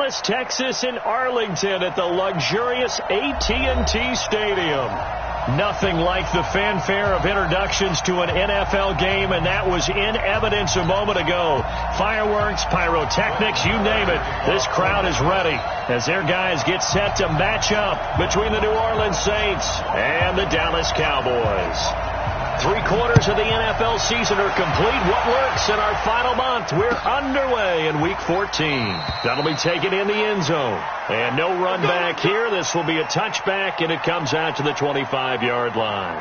Dallas, Texas, in Arlington at the luxurious AT&T Stadium. Nothing like the fanfare of introductions to an NFL game, and that was in evidence a moment ago. Fireworks, pyrotechnics, you name it. This crowd is ready as their guys get set to match up between the New Orleans Saints and the Dallas Cowboys. 3/4 of the NFL season are complete. What works in our final month? We're underway in Week 14. That'll be taken in the end zone. And no run back here. This will be a touchback, and it comes out to the 25-yard line.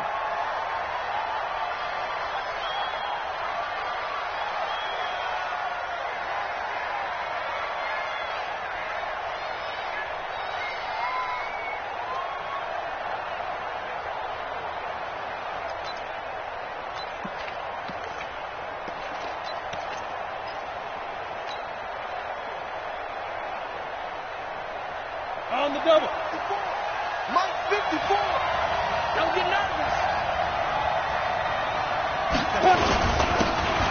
On the double. Mike 54. Don't get nervous.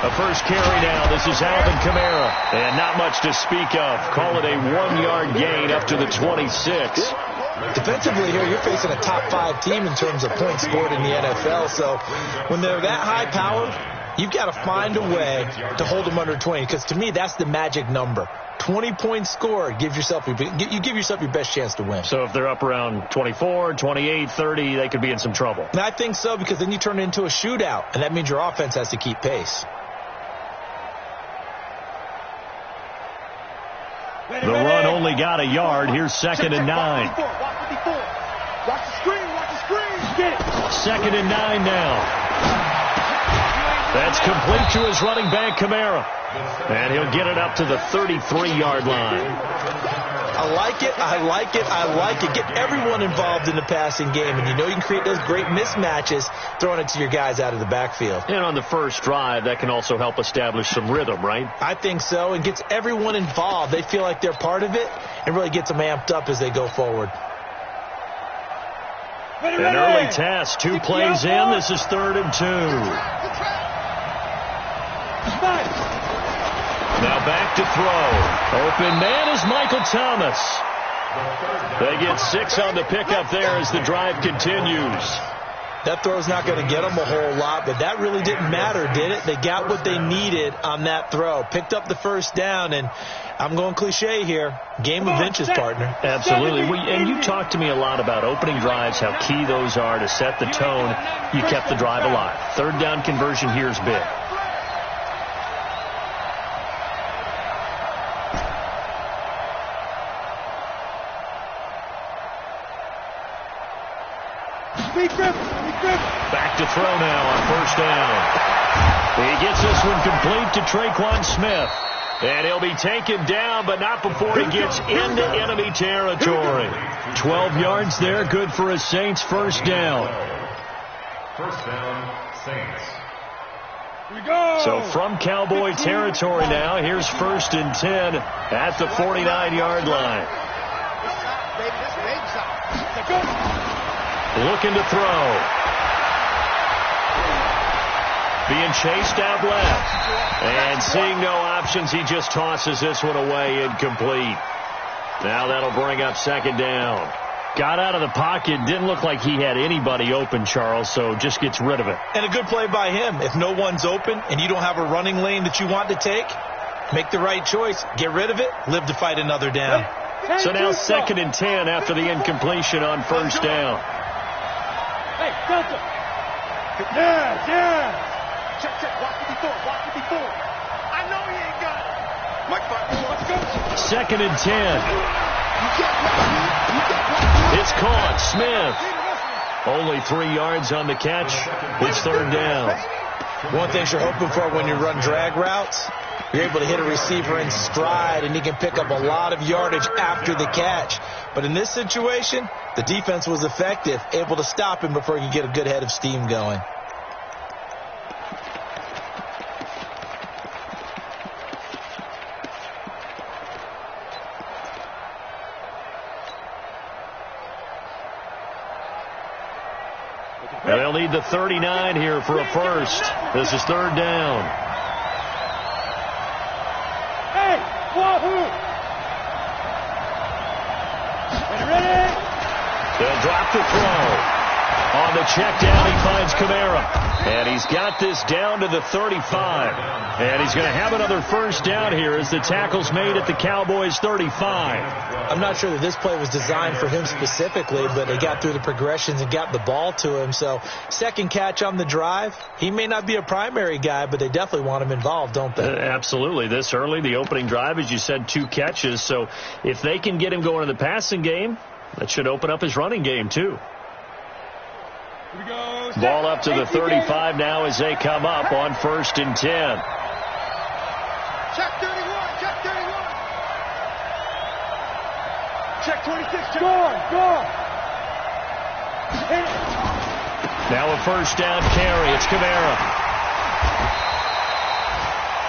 A first carry now. This is Alvin Kamara. And not much to speak of. Call it a 1-yard gain up to the 26. Defensively here, you're facing a top 5 team in terms of points scored in the NFL. So when they're that high powered, you've got to find a way to hold them under 20. Because to me, that's the magic number. 20 points scored, you give yourself your best chance to win. So if they're up around 24, 28, 30, they could be in some trouble. And I think so, because then you turn it into a shootout, and that means your offense has to keep pace. The run only got a yard. Here's 2nd and 9. Watch the screen. Watch the screen. Get it. 2nd and 9 now. That's complete to his running back, Kamara. And he'll get it up to the 33-yard line. I like it. I like it. I like it. Get everyone involved in the passing game. And you know you can create those great mismatches throwing it to your guys out of the backfield. And on the first drive, that can also help establish some rhythm, right? I think so. And gets everyone involved. They feel like they're part of it and really gets them amped up as they go forward. An early test. 2 plays in. This is 3rd and 2. Now back to throw. Open man is Michael Thomas. They get 6 on the pickup there as the drive continues. That throw's not going to get them a whole lot, but that really didn't matter, did it? They got what they needed on that throw. Picked up the first down, and I'm going cliche here. Game of inches, partner. Absolutely. And you talked to me a lot about opening drives, how key those are to set the tone. You kept the drive alive. 3rd down conversion here is big. Back to throw now on 1st down. He gets this one complete to Traquan Smith. And he'll be taken down, but not before he gets into enemy territory. 12 yards there, good for a Saints 1st down. 1st down, Saints. Here we go. So from Cowboy territory now, here's 1st and 10 at the 49-yard line. Looking to throw. Being chased out left. And seeing no options, he just tosses this one away, incomplete. Now that'll bring up 2nd down. Got out of the pocket. Didn't look like he had anybody open, Charles, so just gets rid of it. And a good play by him. If no one's open and you don't have a running lane that you want to take, make the right choice. Get rid of it. Live to fight another down. So now 2nd and 10 after the incompletion on 1st down. Hey, Delta. Yeah. Check. Watch 54. I know he ain't got it. Let's go. 2nd and 10. It's caught. Smith. Only 3 yards on the catch. It's 3rd down. One thing you're hoping for when you run drag routes, you're able to hit a receiver in stride, and he can pick up a lot of yardage after the catch. But in this situation, the defense was effective, able to stop him before he could get a good head of steam going. And they'll need the 39 here for a first. This is 3rd down. Hey, Wahoo! drop the throw. On the check down, he finds Kamara. And he's got this down to the 35. And he's going to have another first down here as the tackle's made at the Cowboys' 35. I'm not sure that this play was designed for him specifically, but they got through the progressions and got the ball to him. So second catch on the drive. He may not be a primary guy, but they definitely want him involved, don't they? Absolutely. This early, the opening drive, as you said, 2 catches. So if they can get him going in the passing game, that should open up his running game too. Ball up to the 35 now as they come up on 1st and 10. Check 31, check 31. Check 26, check. Go. Now a first down carry. It's Kamara.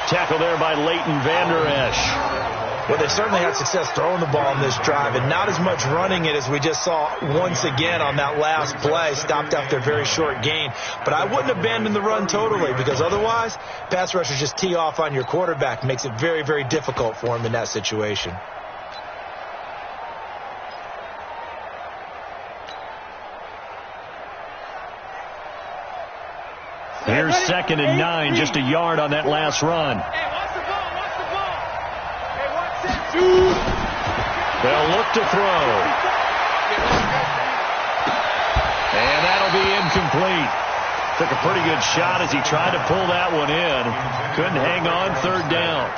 Tackle there by Leighton Vander Esch. Well, they've certainly had success throwing the ball in this drive and not as much running it as we just saw once again on that last play. Stopped after a very short gain. But I wouldn't abandon the run totally because otherwise, pass rushers just tee off on your quarterback. Makes it very, very difficult for him in that situation. Here's 2nd and 9, just a yard on that last run. They'll look to throw. And that'll be incomplete. Took a pretty good shot as he tried to pull that one in. Couldn't hang on, 3rd down.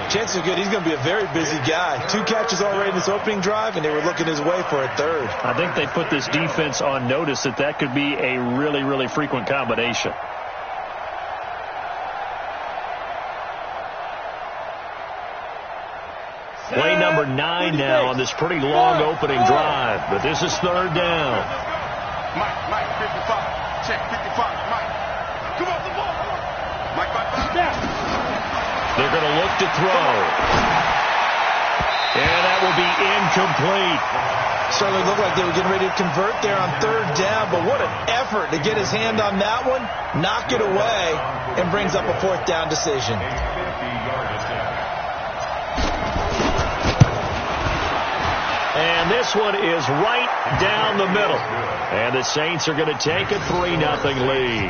Chances are good he's going to be a very busy guy. 2 catches already in this opening drive, and they were looking his way for a 3rd. I think they put this defense on notice that could be a really, really frequent combination. Play number 9 now on this pretty long opening drive. But this is 3rd down. Mike, 55. Check, 55. Mike. Come on, the ball. Mike, 55. They're going to look to throw. And that will be incomplete. Certainly looked like they were getting ready to convert there on 3rd down. But what an effort to get his hand on that one. Knock it away. And brings up a 4th down decision. And this one is right down the middle. And the Saints are going to take a 3-0 lead.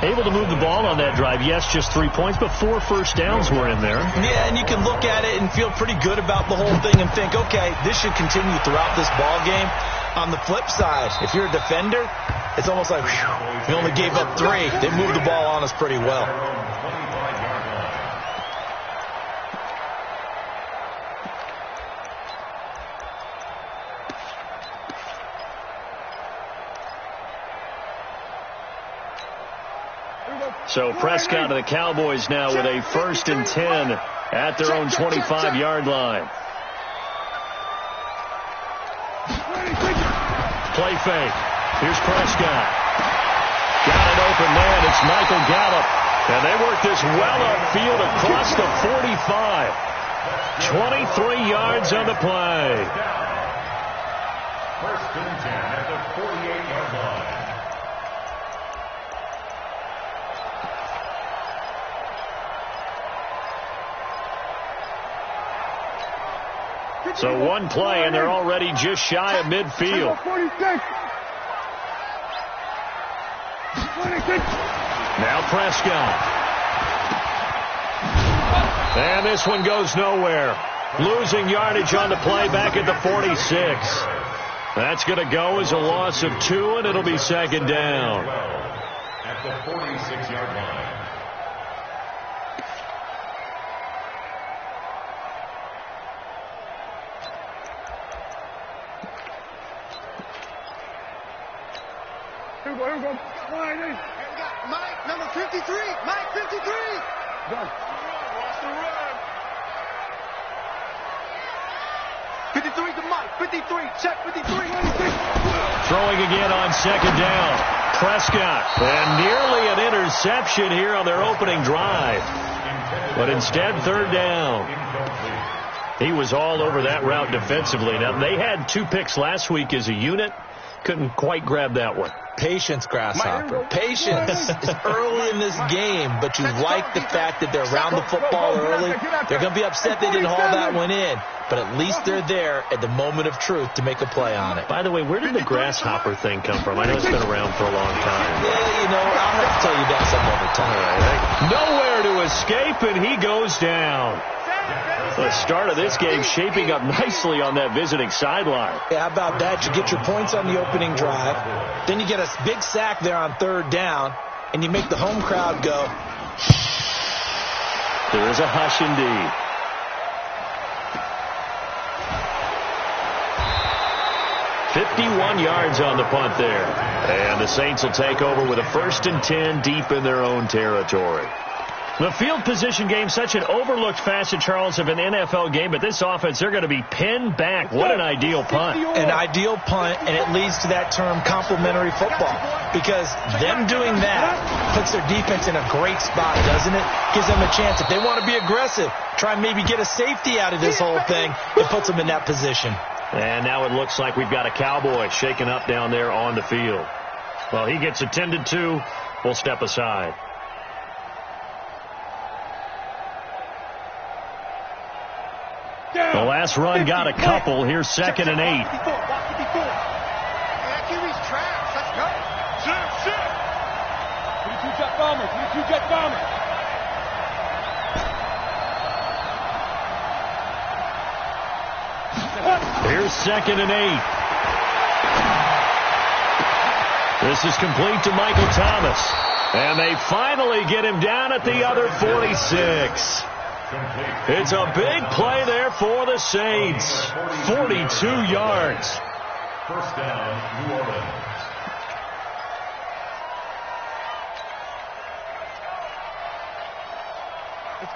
Able to move the ball on that drive. Yes, just 3 points, but 4 first downs were in there. Yeah, and you can look at it and feel pretty good about the whole thing and think, okay, this should continue throughout this ball game. On the flip side, if you're a defender, it's almost like, whew, we only gave up 3. They moved the ball on us pretty well. So Prescott to the Cowboys now with a 1st and 10 at their own 25-yard line. Play fake. Here's Prescott. Got an open man. It's Michael Gallup. And they work this well upfield across the 45. 23 yards on the play. 1st and 10 at the 48-yard line. So one play, and they're already just shy of midfield. Now Prescott. And this one goes nowhere. Losing yardage on the play back at the 46. That's going to go as a loss of 2, and it'll be 2nd down. At the 46-yard line. Here we go. Mike, number 53. Mike, 53. Go. Watch the run. 53 to Mike. 53. Check 53. Throwing again on 2nd down. Prescott. And nearly an interception here on their opening drive. But instead, 3rd down. He was all over that route defensively. Now, they had 2 picks last week as a unit. couldn't quite grab that one. Patience, Grasshopper. Patience. It's early in this game, but you like the fact that they're around the football early. They're going to be upset they didn't haul that one in, but at least they're there at the moment of truth to make a play on it. By the way, where did the grasshopper thing come from? I know it's been around for a long time. Yeah, you know, I'll have to tell you that some other time. Nowhere to escape, and he goes down. The start of this game shaping up nicely on that visiting sideline. Yeah, how about that? You get your points on the opening drive. Then you get a big sack there on third down, and you make the home crowd go. There is a hush indeed. "51 yards on the punt there. And the Saints will take over with a 1st and 10 deep in their own territory. The field position game, such an overlooked facet, Charles, of an NFL game, but this offense, they're going to be pinned back. What an ideal punt. An ideal punt, and it leads to that term complementary football, because them doing that puts their defense in a great spot, doesn't it? Gives them a chance. If they want to be aggressive, try and maybe get a safety out of this whole thing, it puts them in that position. And now it looks like we've got a Cowboy shaken up down there on the field. Well, he gets attended to. We'll step aside. The last run got a couple. Here's 2nd and 8. Here's 2nd and 8. This is complete to Michael Thomas. And they finally get him down at the other 46. It's a big play there for the Saints. 42 yards. 1st down, New Orleans.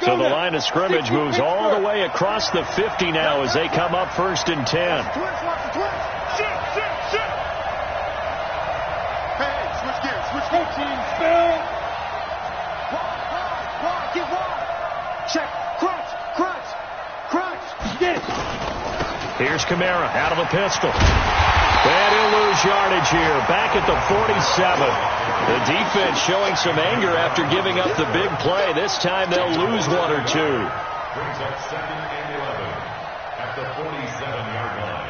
So the line of scrimmage moves all the way across the 50 now as they come up 1st and 10. Hey, switch gears, switch gears. Spell. Get wide. Check. Crunch. Get it. Here's Kamara out of a pistol. And he'll lose yardage here. Back at the 47. The defense showing some anger after giving up the big play. This time they'll lose 1 or 2. Brings up 2nd and 11 at the 47-yard line.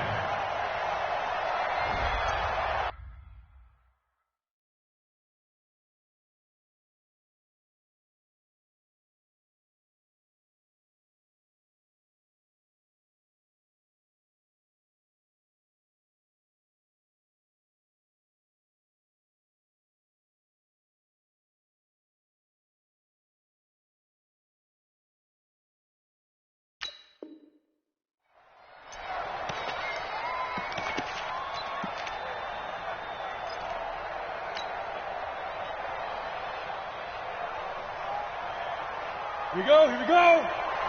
Here we go.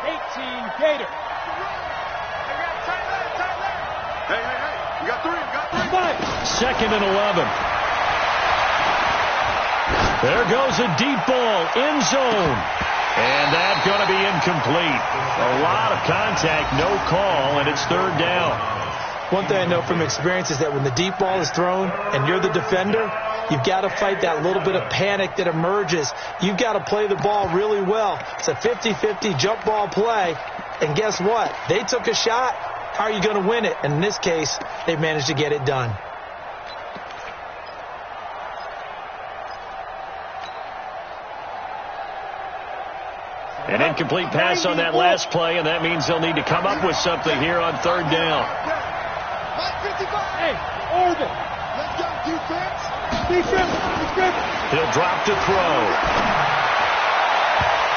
18 Gator. Hey. We got three. 2nd and 11. There goes a deep ball, end zone. And that's going to be incomplete. A lot of contact, no call, and it's 3rd down. One thing I know from experience is that when the deep ball is thrown and you're the defender, you've got to fight that little bit of panic that emerges. You've got to play the ball really well. It's a 50-50 jump ball play. And guess what? They took a shot. How are you going to win it? And in this case, they managed to get it done. An incomplete pass on that last play, and that means they'll need to come up with something here on 3rd down. Hey, Oregon. Let's go, defense. He'll drop to throw.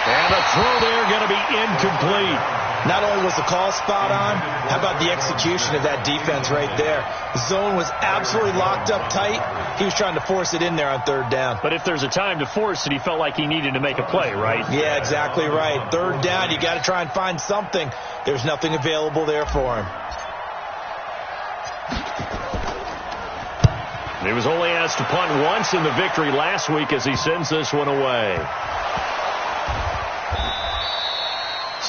And the throw there going to be incomplete. Not only was the call spot on, how about the execution of that defense right there? The zone was absolutely locked up tight. He was trying to force it in there on 3rd down. But if there's a time to force it, he felt like he needed to make a play, right? Yeah, exactly right. 3rd down, you got to try and find something. There's nothing available there for him. He was only asked to punt once in the victory last week as he sends this one away.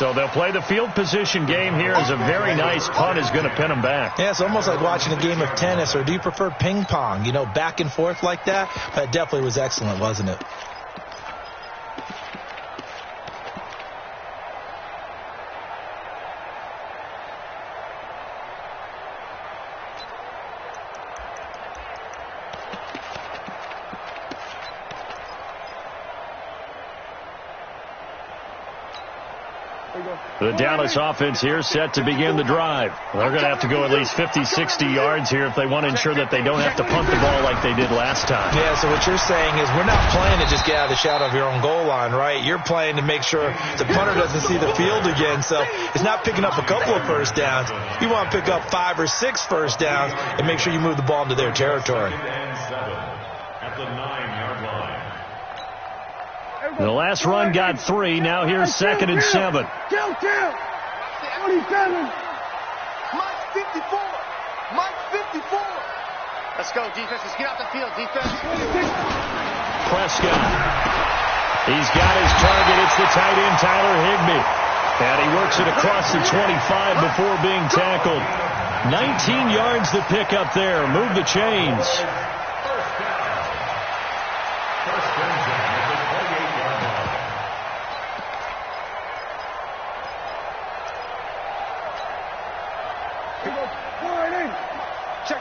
So they'll play the field position game here as a very nice punt is going to pin them back. Yeah, it's almost like watching a game of tennis, or do you prefer ping pong? You know, back and forth like that? That definitely was excellent, wasn't it? The Dallas offense here set to begin the drive. They're going to have to go at least 50, 60 yards here if they want to ensure that they don't have to punt the ball like they did last time. Yeah, so what you're saying is we're not playing to just get out of the shadow of your own goal line, right? You're playing to make sure the punter doesn't see the field again. So it's not picking up a couple of first downs. You want to pick up 5 or 6 first downs and make sure you move the ball into their territory. At the 9-yard line. The last run got 3. Now here's 2nd and 7. Kill. 27. Mike 54. Mike 54. Let's go, defense. Let's get out the field, defense. Prescott. He's got his target. It's the tight end, Tyler Higbee. And he works it across the 25 before being tackled. 19 yards to pick up there. Move the chains.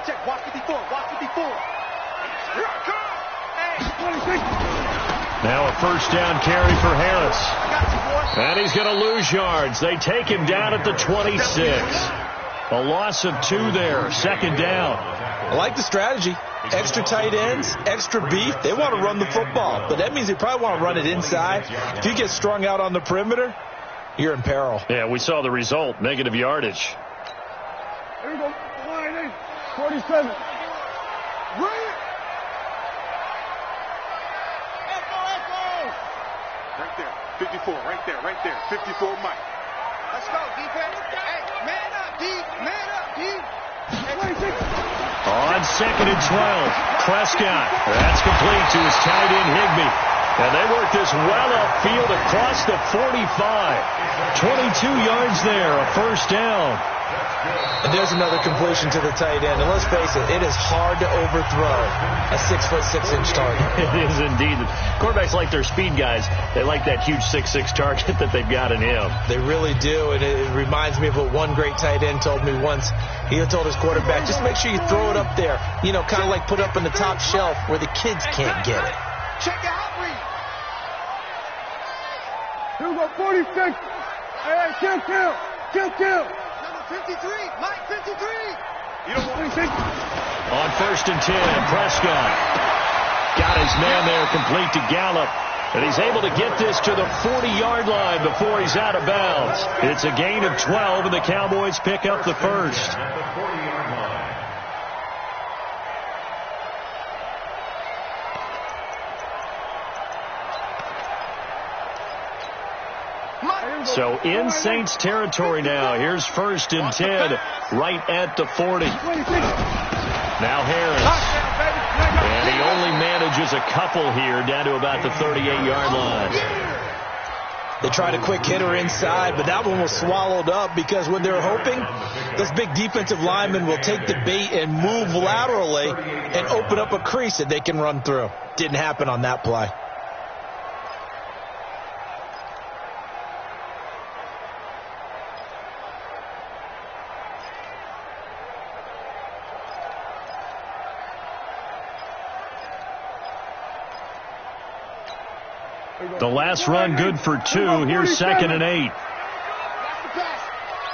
Check. Watch 54. Watch 54. Here I come. Hey. Now a first down carry for Harris. I got you, boy. And he's going to lose yards. They take him down at the 26. A loss of 2 there. 2nd down. I like the strategy. Extra tight ends, extra beef. They want to run the football, but that means they probably want to run it inside. If you get strung out on the perimeter, you're in peril. Yeah, we saw the result. Negative yardage. Here we go. 47. Right there. 54. Right there. 54, Mike. Let's go, defense. Hey, man up, D. Man up, D. 26. On 2nd and 12. Prescott. That's complete to his tight end, Higbee. And they work this well upfield across the 45. 22 yards there, a first down. And there's another completion to the tight end. And let's face it, it is hard to overthrow a 6'6" target. It is indeed. Quarterbacks like their speed guys. They like that huge 6'6" target that they've got in him. They really do. And it reminds me of what one great tight end told me once. He told his quarterback, just make sure you throw it up there. You know, kind of like put up in the top shelf where the kids can't get it. Check out, read. Here we go. 46. Hey, kill. Number 53. Mike 53. You don't want 26. On 1st and 10, Prescott got his man there complete to Gallup. And he's able to get this to the 40-yard line before he's out of bounds. It's a gain of 12, and the Cowboys pick up the first. At the 40-yard line. So in Saints territory now. Here's 1st and 10 right at the 40. Now Harris. And he only manages a couple here down to about the 38-yard line. They tried a quick hitter inside, but that one was swallowed up because when they're hoping, those big defensive linemen will take the bait and move laterally and open up a crease that they can run through. Didn't happen on that play. The last run good for 2. Here's 2nd and 8.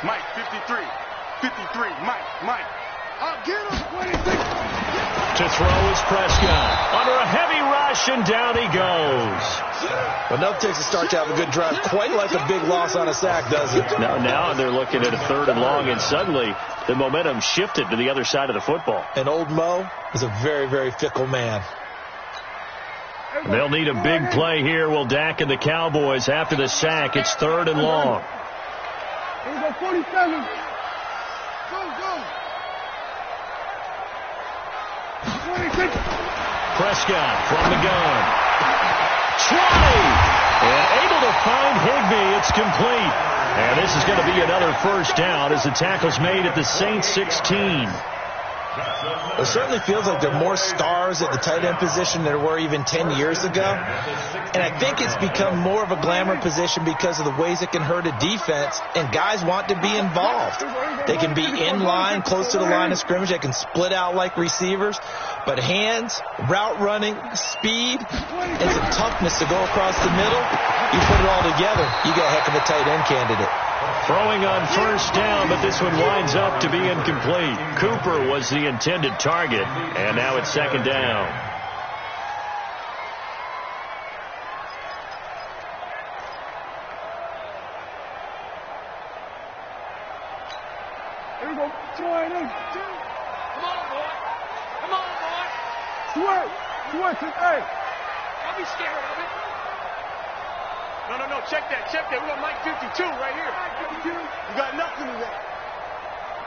Mike 53. 53. Mike. I'll get him. 26. To throw is Prescott. Under a heavy rush, and down he goes. Enough takes to start to have a good drive. Quite like a big loss on a sack, does it? Now they're looking at a 3rd and long, and suddenly the momentum shifted to the other side of the football. And old Mo is a very, very fickle man. They'll need a big play here. Will Dak and the Cowboys after the sack. It's 3rd and long. Here we go. 47. Go. 26. Prescott from the gun. 20. And able to find Higbee. It's complete. And this is going to be another first down as the tackle's made at the Saints 16. It certainly feels like there are more stars at the tight end position than there were even 10 years ago. And I think it's become more of a glamour position because of the ways it can hurt a defense, and guys want to be involved. They can be in line, close to the line of scrimmage. They can split out like receivers. But hands, route running, speed, and some toughness to go across the middle, you put it all together, you got a heck of a tight end candidate. Throwing on first down, but this one winds up to be incomplete. Cooper was the intended target, and now it's second down. Here we go. Throw it in. Come on, boy. Come on, boy. Switch it. Hey. Don't be scared of it. No. Check that. We got Mike 52 right here. You got nothing in there.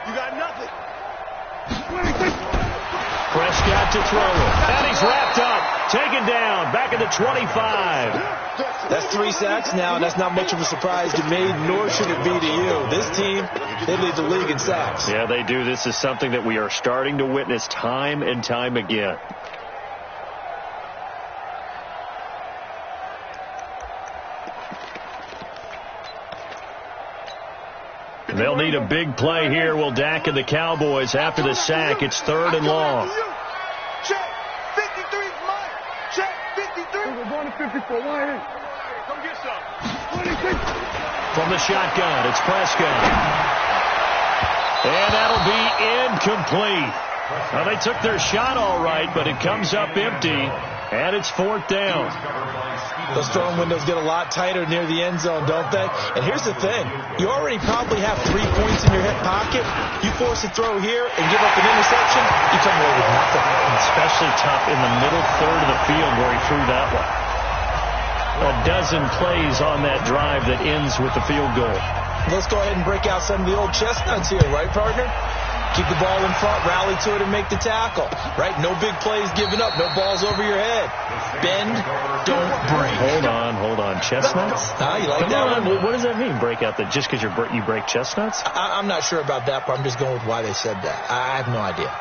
You got nothing. Prescott to throw it. And he's wrapped up. Taken down. Back at the 25. That's 3 sacks now, and that's not much of a surprise to me, nor should it be to you. This team, they lead the league in sacks. Yeah, they do. This is something that we are starting to witness time and time again. They'll need a big play here. Will Dak and the Cowboys after the sack. It's 3rd and long. Check. 53 is mine. Check. 53. We're going to 54. Line in. Come get some. 26. From the shotgun, it's Prescott. And that'll be incomplete. Well, they took their shot all right, but it comes up empty, and it's 4th down. Those throwing windows get a lot tighter near the end zone, don't they? And here's the thing. You already probably have 3 points in your hip pocket. You force a throw here and give up an interception, you come away with nothing. Especially tough in the middle third of the field where he threw that one. A dozen plays on that drive that ends with the field goal. Let's go ahead and break out some of the old chestnuts here, right, partner? Keep the ball in front, rally to it, and make the tackle. Right? No big plays given up. No balls over your head. Bend, don't break. Hold on. Chestnuts? You like Come that on. one? What does that mean, break out? That just because you break chestnuts? I'm not sure about that part. I'm just going with why they said that. I have no idea.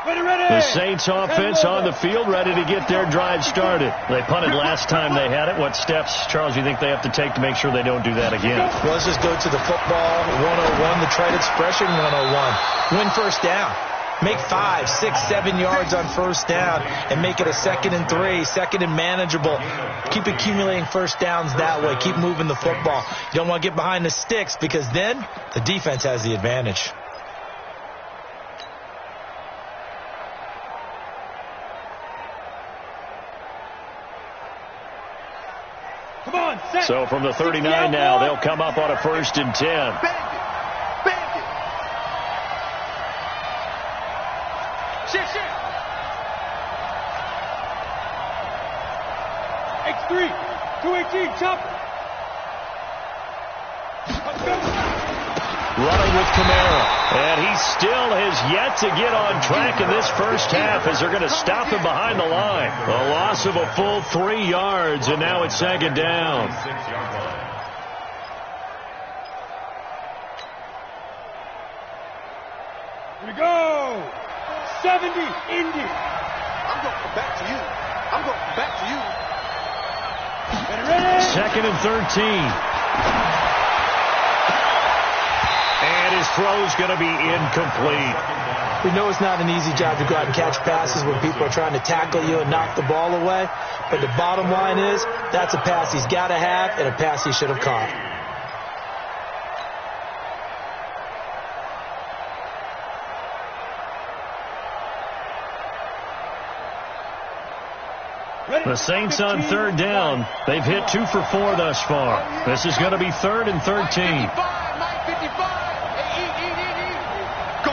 Ready. The Saints offense on the field, ready to get their drive started. They punted last time they had it. What steps, Charles, you think they have to take to make sure they don't do that again? Well, let's just go to the football 101, the trade expression 101. Win first down. Make 5, 6, 7 yards on first down and make it a 2nd and 3, 2nd and manageable. Keep accumulating first downs that way. Keep moving the football. You don't want to get behind the sticks because then the defense has the advantage. Come on, set. So from the 39 now, they'll come up on a 1st and 10. Bandit. Shit. X3. 218. Chopper. Let's go. Running with Kamara. And he still has yet to get on track in this first half as they're going to stop him behind the line. A loss of a full 3 yards, and now it's 2nd down. Here we go. 70. Indy. I'm going to come back to you. Ready. 2nd and 13. And his throw's going to be incomplete. We know it's not an easy job to go out and catch passes when people are trying to tackle you and knock the ball away. But the bottom line is, that's a pass he's got to have and a pass he should have caught. The Saints on 3rd down. They've hit 2 for 4 thus far. This is going to be 3rd and 13. Mike 55. Hey, eat. Go.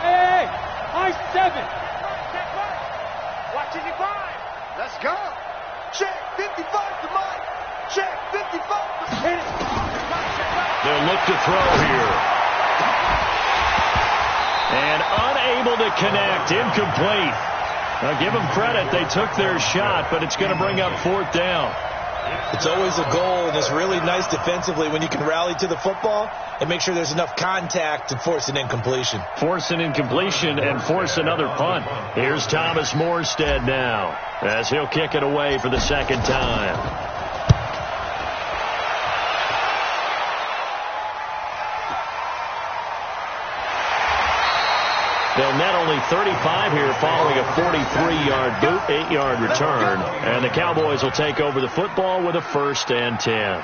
Hey. High 7. Watch it, 5. Let's go. Check. 55 to Mike. Check. 55 to Hit it. They'll look to throw here. And unable to connect. Incomplete. Now give them credit. They took their shot, but it's going to bring up 4th down. It's always a goal, and it's really nice defensively when you can rally to the football and make sure there's enough contact to force an incompletion. Force an incompletion and force another punt. Here's Thomas Morstead now as he'll kick it away for the second time. They'll net only 35 here following a 43-yard boot, 8-yard return. And the Cowboys will take over the football with a 1st and 10.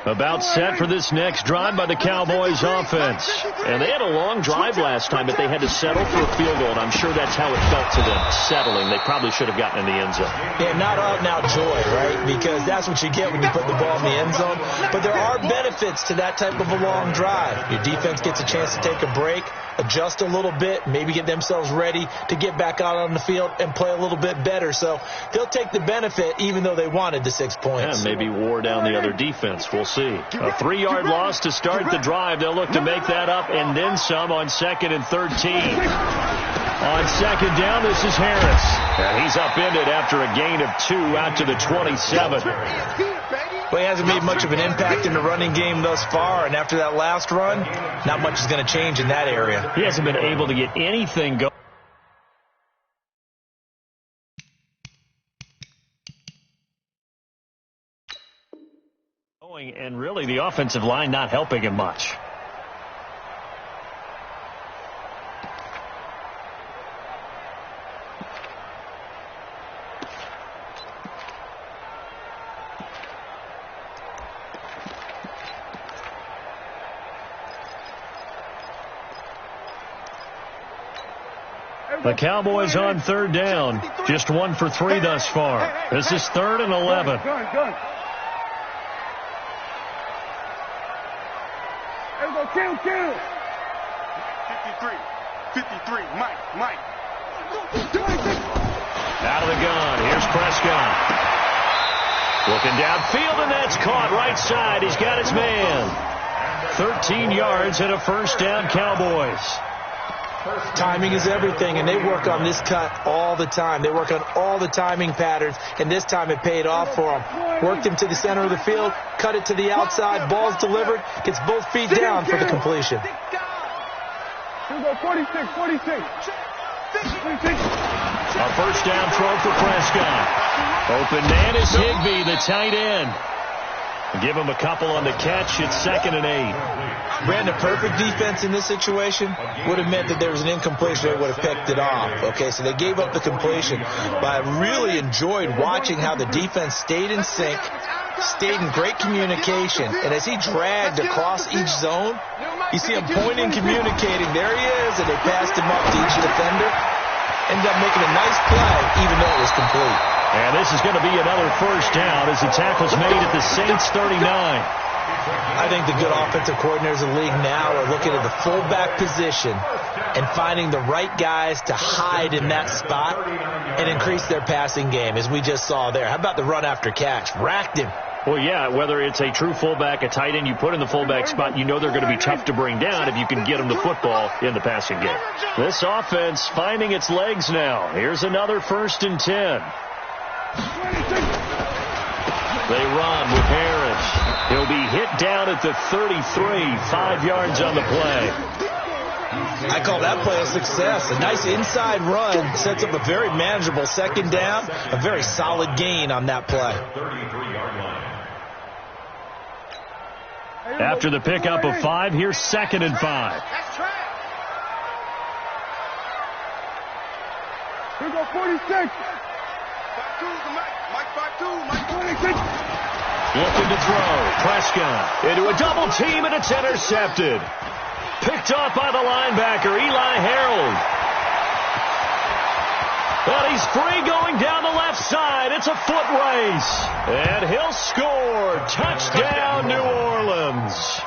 About set for this next drive by the Cowboys offense. And they had a long drive last time, but they had to settle for a field goal, and I'm sure that's how it felt to them, settling. They probably should have gotten in the end zone. Yeah, not out-and-out joy, right? Because that's what you get when you put the ball in the end zone. But there are benefits to that type of a long drive. Your defense gets a chance to take a break, adjust a little bit, maybe get themselves ready to get back out on the field and play a little bit better. So they'll take the benefit even though they wanted the 6 points. Yeah, maybe wore down the other defense. We'll see. A 3-yard loss to start the drive. They'll look to make that up and then some on 2nd and 13. On 2nd down, this is Harris. And he's upended after a gain of 2 out to the 27. Well, he hasn't made much of an impact in the running game thus far, and after that last run, not much is going to change in that area. He hasn't been able to get anything going. And really the offensive line not helping him much. The Cowboys on 3rd down. Just 1 for 3 thus far. This is 3rd and 11. Good. Kill. 53, Mike. Out of the gun, here's Prescott. Looking downfield, and that's caught right side. He's got his man. 13 yards and a 1st down, Cowboys. Timing is everything, and they work on this cut all the time. They work on all the timing patterns, and this time it paid off for them. Worked him to the center of the field, cut it to the outside, ball's delivered, gets both feet down for the completion. Here we go, 46. A 1st down throw for Prescott. Open man is Higbee, the tight end. Give him a couple on the catch. It's 2nd and 8. Brandon, perfect defense in this situation would have meant that there was an incompletion. They would have picked it off. Okay, so they gave up the completion. But I really enjoyed watching how the defense stayed in sync, stayed in great communication. And as he dragged across each zone, you see him pointing, communicating. There he is, and they passed him up to each defender. Ended up making a nice play, even though it was complete. And this is going to be another 1st down as the tackle's made at the Saints 39. I think the good offensive coordinators in the league now are looking at the fullback position and finding the right guys to hide in that spot and increase their passing game, as we just saw there. How about the run after catch? Racked him. Well, yeah, whether it's a true fullback, a tight end, you put in the fullback spot, you know they're going to be tough to bring down if you can get them the football in the passing game. This offense finding its legs now. Here's another 1st and 10. They run with Harris. He'll be hit down at the 33, 5 yards on the play. I call that play a success. A nice inside run sets up a very manageable 2nd down, a very solid gain on that play. After the pickup of 5, here's 2nd and 5. Here we go, 46. 5-2, Mike 26. Looking to throw. Prescott into a double team, and it's intercepted. Picked off by the linebacker, Eli Harold. But he's free going down the left side. It's a foot race. And he'll score. Touchdown, New Orleans.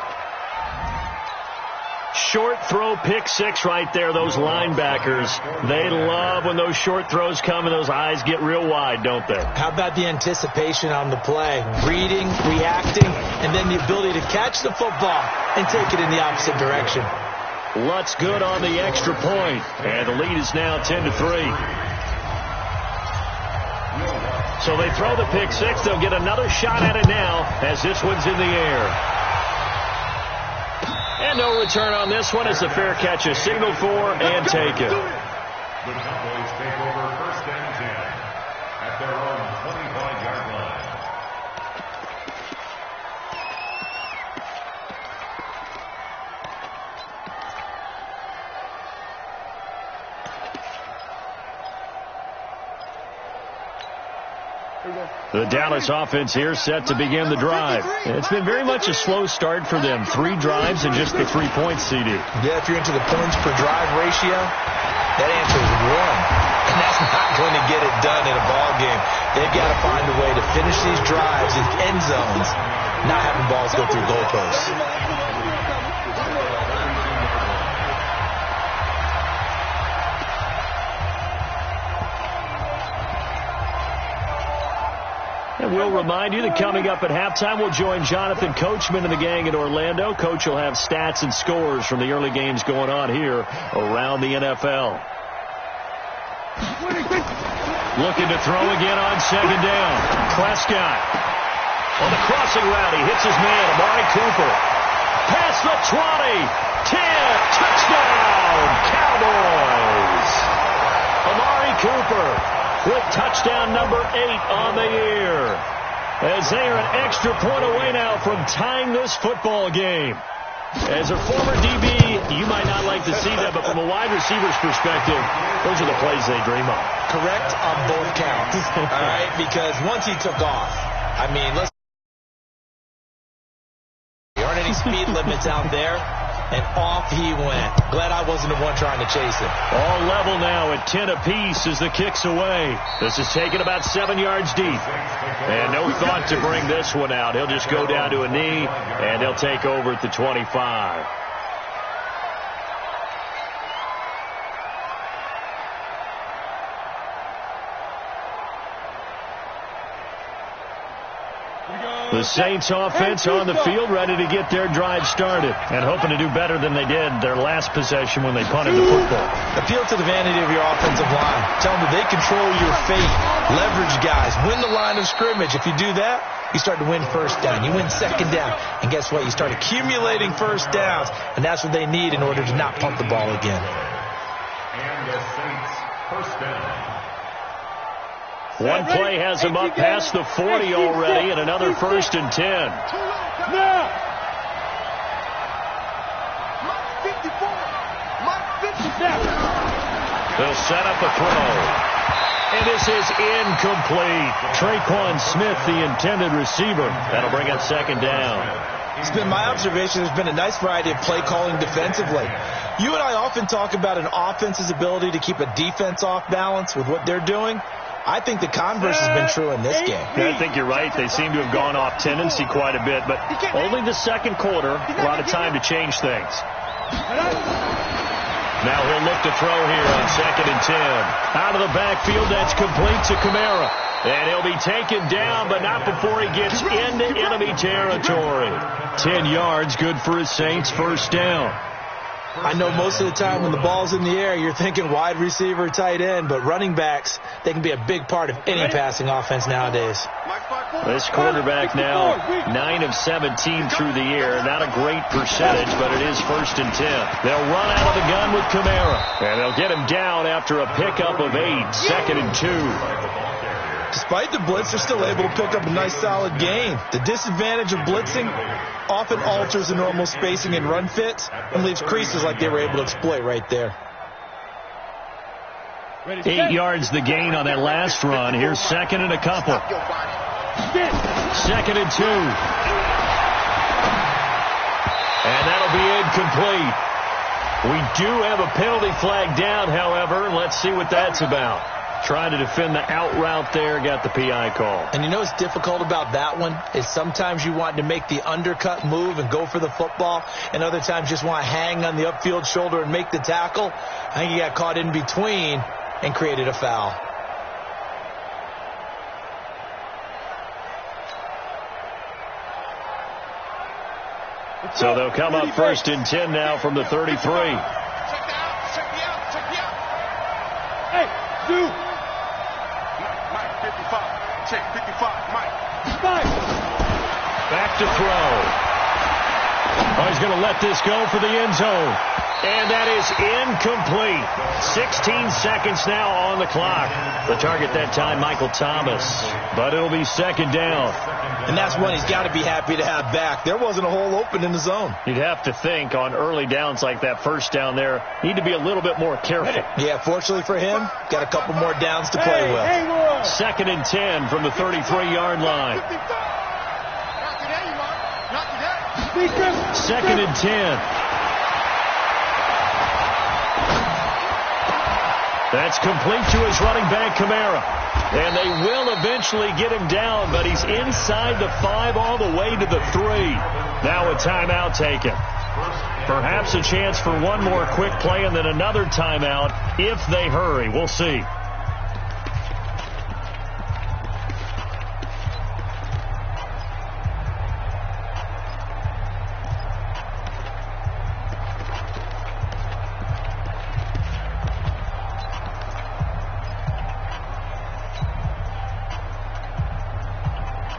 Short throw, pick 6 right there. Those linebackers, they love when those short throws come and those eyes get real wide, don't they? How about the anticipation on the play? Reading, reacting, and then the ability to catch the football and take it in the opposite direction. Lutt's good on the extra point, and the lead is now 10-3. So they throw the pick six. They'll get another shot at it now as this one's in the air. And no return on this one as the fair catch is signaled for and taken. The Cowboys take over first and 10 at their own 25-yard line. The Dallas offense here set to begin the drive. It's been very much a slow start for them. 3 drives and just the 3 points, CD. Yeah, if you're into the points per drive ratio, that answer is 1. And that's not going to get it done in a ball game. They've got to find a way to finish these drives in end zones, not having balls go through goalposts. And we'll remind you that coming up at halftime, we'll join Jonathan Coachman and the gang in Orlando. Coach will have stats and scores from the early games going on here around the NFL. Looking to throw again on second down. Prescott on the crossing route. He hits his man, Amari Cooper. Past the 20. 10. Touchdown, Cowboys. Amari Cooper with touchdown number 8 on the year. As they are an extra point away now from tying this football game. As a former DB, you might not like to see that, but from a wide receiver's perspective, those are the plays they dream of. Correct on both counts. All right, because once he took off, I mean, there aren't any speed limits out there. And off he went. Glad I wasn't the one trying to chase him. All level now at 10 apiece as the kick's away. This is taken about 7 yards deep. And no thought to bring this one out. He'll just go down to a knee, and he'll take over at the 25. The Saints offense on the field, ready to get their drive started and hoping to do better than they did their last possession when they punted the football. Appeal to the vanity of your offensive line. Tell them that they control your fate. Leverage guys. Win the line of scrimmage. If you do that, you start to win first down. You win second down. And guess what? You start accumulating first downs. And that's what they need in order to not punt the ball again. And the Saints first down. One play has him up past the 40 already, and another 1st and 10. Now. Mike 54. Mike 57. They'll set up a throw. And this is incomplete. Traquan Smith, the intended receiver. That'll bring up second down. It's been my observation there's been a nice variety of play calling defensively. You and I often talk about an offense's ability to keep a defense off balance with what they're doing. I think the converse has been true in this game. Yeah, I think you're right. They seem to have gone off tendency quite a bit, but only the second quarter, a lot of time to change things. Now he'll look to throw here on 2nd and 10. Out of the backfield, that's complete to Kamara. And he'll be taken down, but not before he gets into enemy territory. 10 yards, good for his Saints, first down. I know most of the time when the ball's in the air, you're thinking wide receiver, tight end, but running backs, they can be a big part of any passing offense nowadays. This quarterback now 9 of 17 through the air. Not a great percentage, but it is 1st and 10. They'll run out of the gun with Kamara, and they'll get him down after a pickup of 8, 2nd and 2. Despite the blitz, they're still able to pick up a nice solid gain. The disadvantage of blitzing often alters the normal spacing and run fits and leaves creases like they were able to exploit right there. 8 yards the gain on that last run. Here's 2nd and a couple. 2nd and 2. And that'll be incomplete. We do have a penalty flag down, however. Let's see what that's about. Trying to defend the out route there, got the PI call. And you know what's difficult about that one is sometimes you want to make the undercut move and go for the football, and other times just want to hang on the upfield shoulder and make the tackle. I think he got caught in between and created a foul. So they'll come up 1st and 10 now from the 33. Check me out. Hey, dude. Mike, 55. Check, 55. Mike. Back to throw. Oh, he's going to let this go for the end zone. And that is incomplete. 16 seconds now on the clock. The target that time, Michael Thomas. But it'll be 2nd down. And that's one he's got to be happy to have back. There wasn't a hole open in the zone. You'd have to think on early downs like that, 1st down there, need to be a little bit more careful. Yeah, fortunately for him, got a couple more downs to play with. 2nd and 10 from the 33-yard line. 2nd and 10. That's complete to his running back, Kamara. And they will eventually get him down, but he's inside the 5 all the way to the 3. Now a timeout taken. Perhaps a chance for one more quick play and then another timeout if they hurry. We'll see.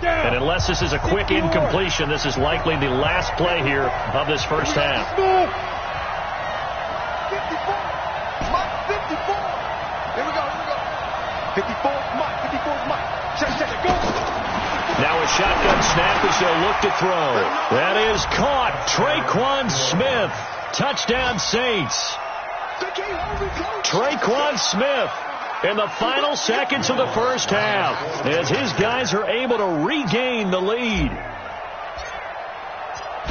And unless this is a quick incompletion, this is likely the last play here of this first half. 54. Mike, 54. Here we go. 54, Mike. 54, Mike. Check, go. Now a shotgun snap as they'll look to throw. That is caught. Traquan Smith. Touchdown, Saints. Traquan Smith in the final seconds of the first half as his guys are able to regain the lead.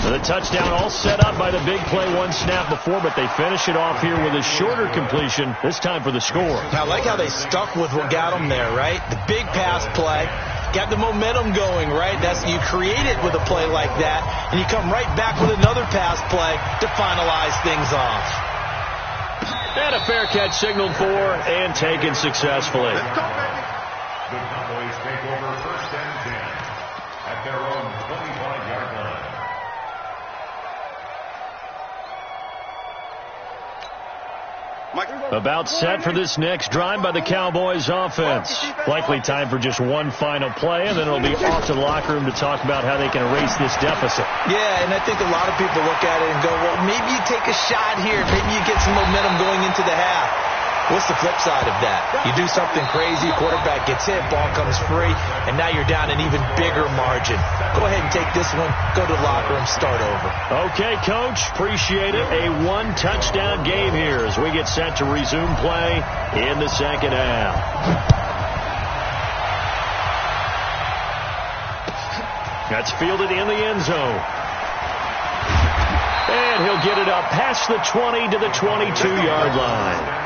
The touchdown all set up by the big play one snap before, but they finish it off here with a shorter completion, this time for the score. I like how they stuck with what got them there, right? The big pass play, got the momentum going, right? You create it with a play like that, and you come right back with another pass play to finalize things off. And a fair catch signaled for and taken successfully. The Cowboys take over 1st and 10 at their own 25-yard line. About set for this next drive by the Cowboys offense. Likely time for just one final play, and then it'll be off to the locker room to talk about how they can erase this deficit. Yeah, and I think a lot of people look at it and go, well, maybe you take a shot here. Maybe you get some momentum going into the half. What's the flip side of that? You do something crazy, quarterback gets hit, ball comes free, and now you're down an even bigger margin. Go ahead and take this one, go to the locker room, start over. Okay, Coach, appreciate it. A one-touchdown game here as we get set to resume play in the second half. That's fielded in the end zone. And he'll get it up past the 20 to the 22-yard line.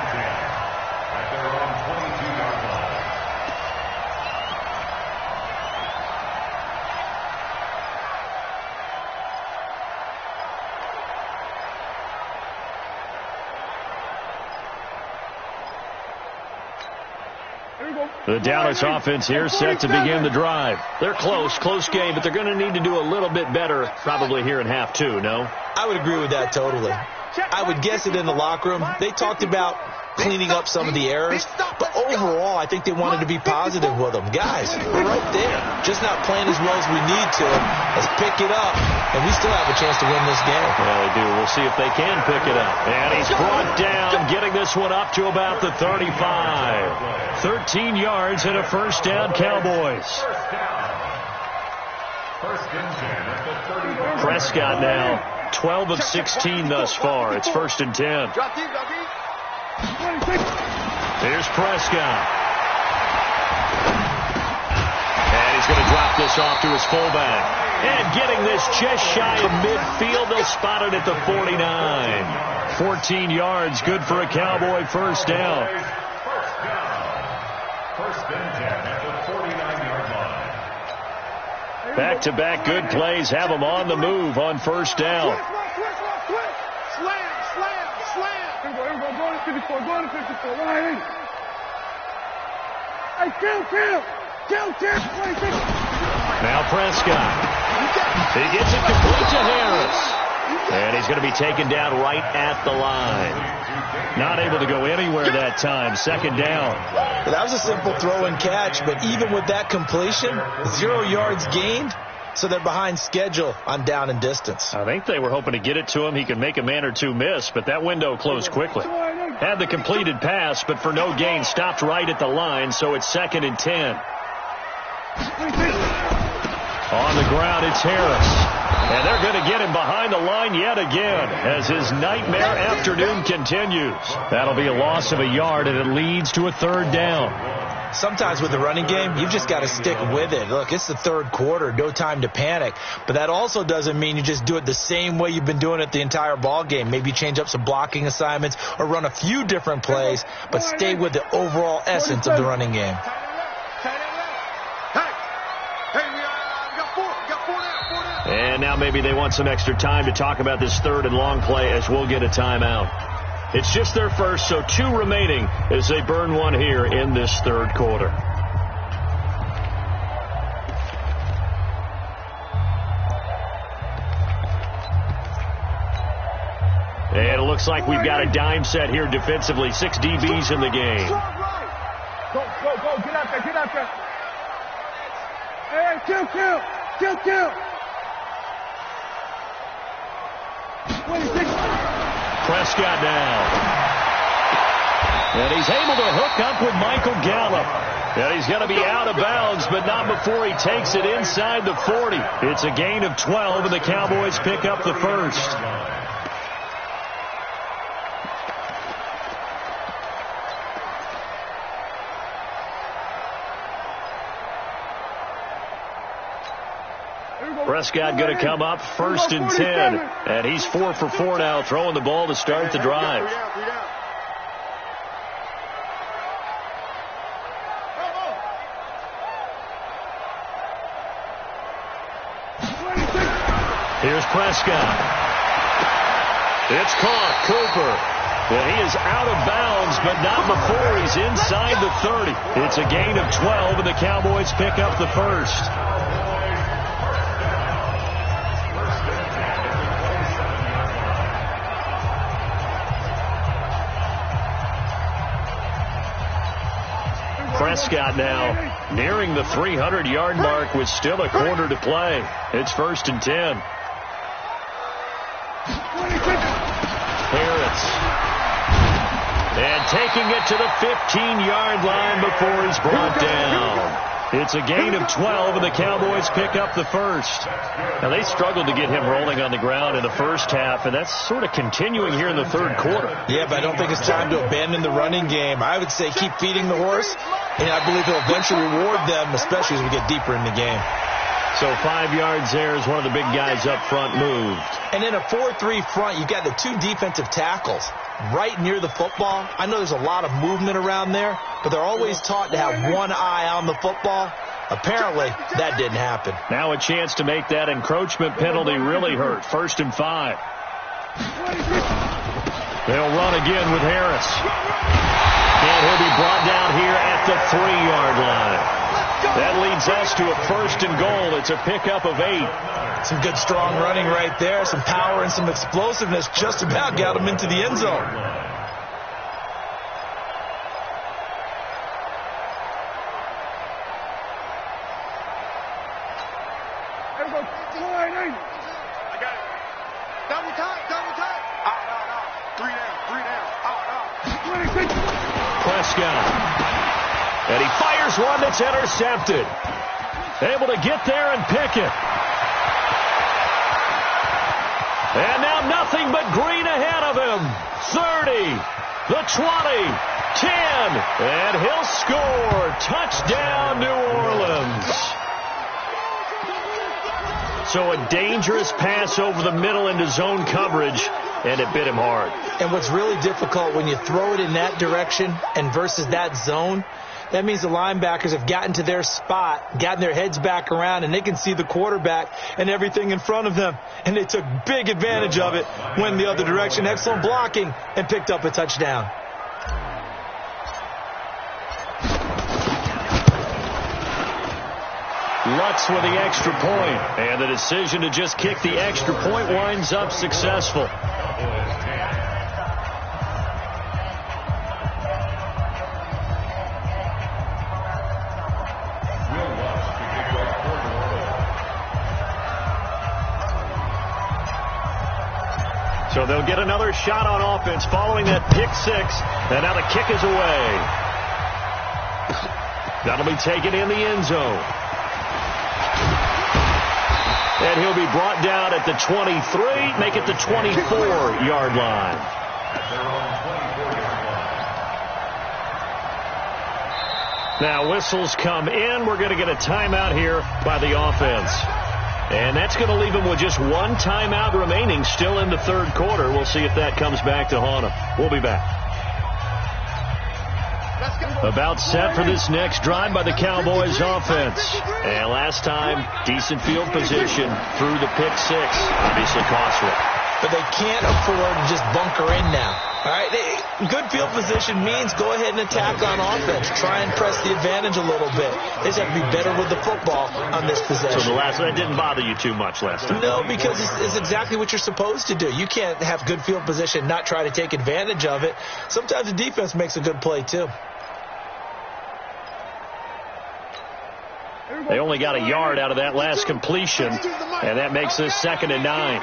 The Dallas offense here set to begin the drive. They're close game, but they're going to need to do a little bit better probably here in half 2, no? I would agree with that totally. I would guess it in the locker room. They talked about cleaning up some of the errors, but overall, I think they wanted to be positive with them. Guys, we're right there. Just not playing as well as we need to. Let's pick it up, and we still have a chance to win this game. Well, they do. We'll see if they can pick it up. And he's brought down, getting this one up to about the 35. 13 yards and a first down, Cowboys. Prescott now 12 of 16 thus far. It's 1st and 10. Here's Prescott. And he's going to drop this off to his fullback. And getting this just shy of midfield, they'll spot it at the 49. 14 yards, good for a Cowboy first down. First and 10 at the 49-yard line. Back-to-back good plays have them on the move on first down. Here we go. Go to 54. Go to 54. Right. Hey, kill. Now Prescott. He gets it complete to Harris. And he's going to be taken down right at the line. Not able to go anywhere that time. Second down. That was a simple throw and catch, but even with that completion, 0 yards gained, so they're behind schedule on down and distance. I think they were hoping to get it to him. He could make a man or two miss, but that window closed quickly. Had the completed pass, but for no gain, stopped right at the line, so it's 2nd and 10. On the ground, it's Harris. And they're going to get him behind the line yet again as his nightmare afternoon continues. That'll be a loss of a yard, and it leads to a 3rd down. Sometimes with the running game, you've just got to stick with it. Look, it's the 3rd quarter, no time to panic. But that also doesn't mean you just do it the same way you've been doing it the entire ball game. Maybe change up some blocking assignments or run a few different plays, but stay with the overall essence of the running game. And now maybe they want some extra time to talk about this 3rd and long play as we'll get a timeout. It's just their first, so 2 remaining as they burn one here in this 3rd quarter. And it looks like we've got a dime set here defensively. 6 DBs in the game. Go, get out there. Hey, kill. Prescott now. And he's able to hook up with Michael Gallup. And he's going to be out of bounds, but not before he takes it inside the 40. It's a gain of 12, and the Cowboys pick up the first. Prescott going to come up 1st and 10. And he's 4 for 4 now, throwing the ball to start the drive. Here's Prescott. It's caught. Cooper. And he is out of bounds, but not before he's inside the 30. It's a gain of 12, and the Cowboys pick up the first. Prescott now nearing the 300-yard mark with still a quarter to play. It's 1st and 10. Harris. And taking it to the 15-yard line before he's brought down. It's a gain of 12, and the Cowboys pick up the first. Now, they struggled to get him rolling on the ground in the first half, and that's sort of continuing here in the 3rd quarter. Yeah, but I don't think it's time to abandon the running game. I would say keep feeding the horse, and I believe he'll eventually reward them, especially as we get deeper in the game. So 5 yards there as one of the big guys up front moved. And in a 4-3 front, you've got the 2 defensive tackles right near the football. I know there's a lot of movement around there, but they're always taught to have one eye on the football. Apparently, that didn't happen. Now a chance to make that encroachment penalty really hurt. 1st and 5. They'll run again with Harris. And he'll be brought down here at the 3-yard line. That leads us to a 1st and goal. It's a pickup of 8. Some good strong running right there. Some power and some explosiveness just about got him into the end zone. I got it. Double time. Three down. Prescott. And he fires one that's intercepted. Able to get there and pick it. And now nothing but green ahead of him. 30, the 20, 10, and he'll score. Touchdown, New Orleans. So a dangerous pass over the middle into zone coverage, and it bit him hard. And what's really difficult when you throw it in that direction and versus that zone, that means the linebackers have gotten to their spot, gotten their heads back around, and they can see the quarterback and everything in front of them. And they took big advantage of it, went the other direction, excellent blocking, and picked up a touchdown. Lutz with the extra point. And the decision to just kick the extra point winds up successful. So they'll get another shot on offense following that pick six. And now the kick is away. That'll be taken in the end zone. And he'll be brought down at the 23, make it the 24-yard line. Now whistles come in. We're going to get a timeout here by the offense. And that's going to leave them with just one timeout remaining still in the third quarter. We'll see if that comes back to haunt them. We'll be back. About set for this next drive by the Cowboys offense. And last time, decent field position through the pick six. Obviously costly. But they can't afford to just bunker in now. All right, good field position means go ahead and attack on offense. Try and press the advantage a little bit. They just have to be better with the football on this possession. So that didn't bother you too much last time? No, because it's exactly what you're supposed to do. You can't have good field position, not try to take advantage of it. Sometimes the defense makes a good play, too. They only got a yard out of that last completion, and that makes this 2nd and 9.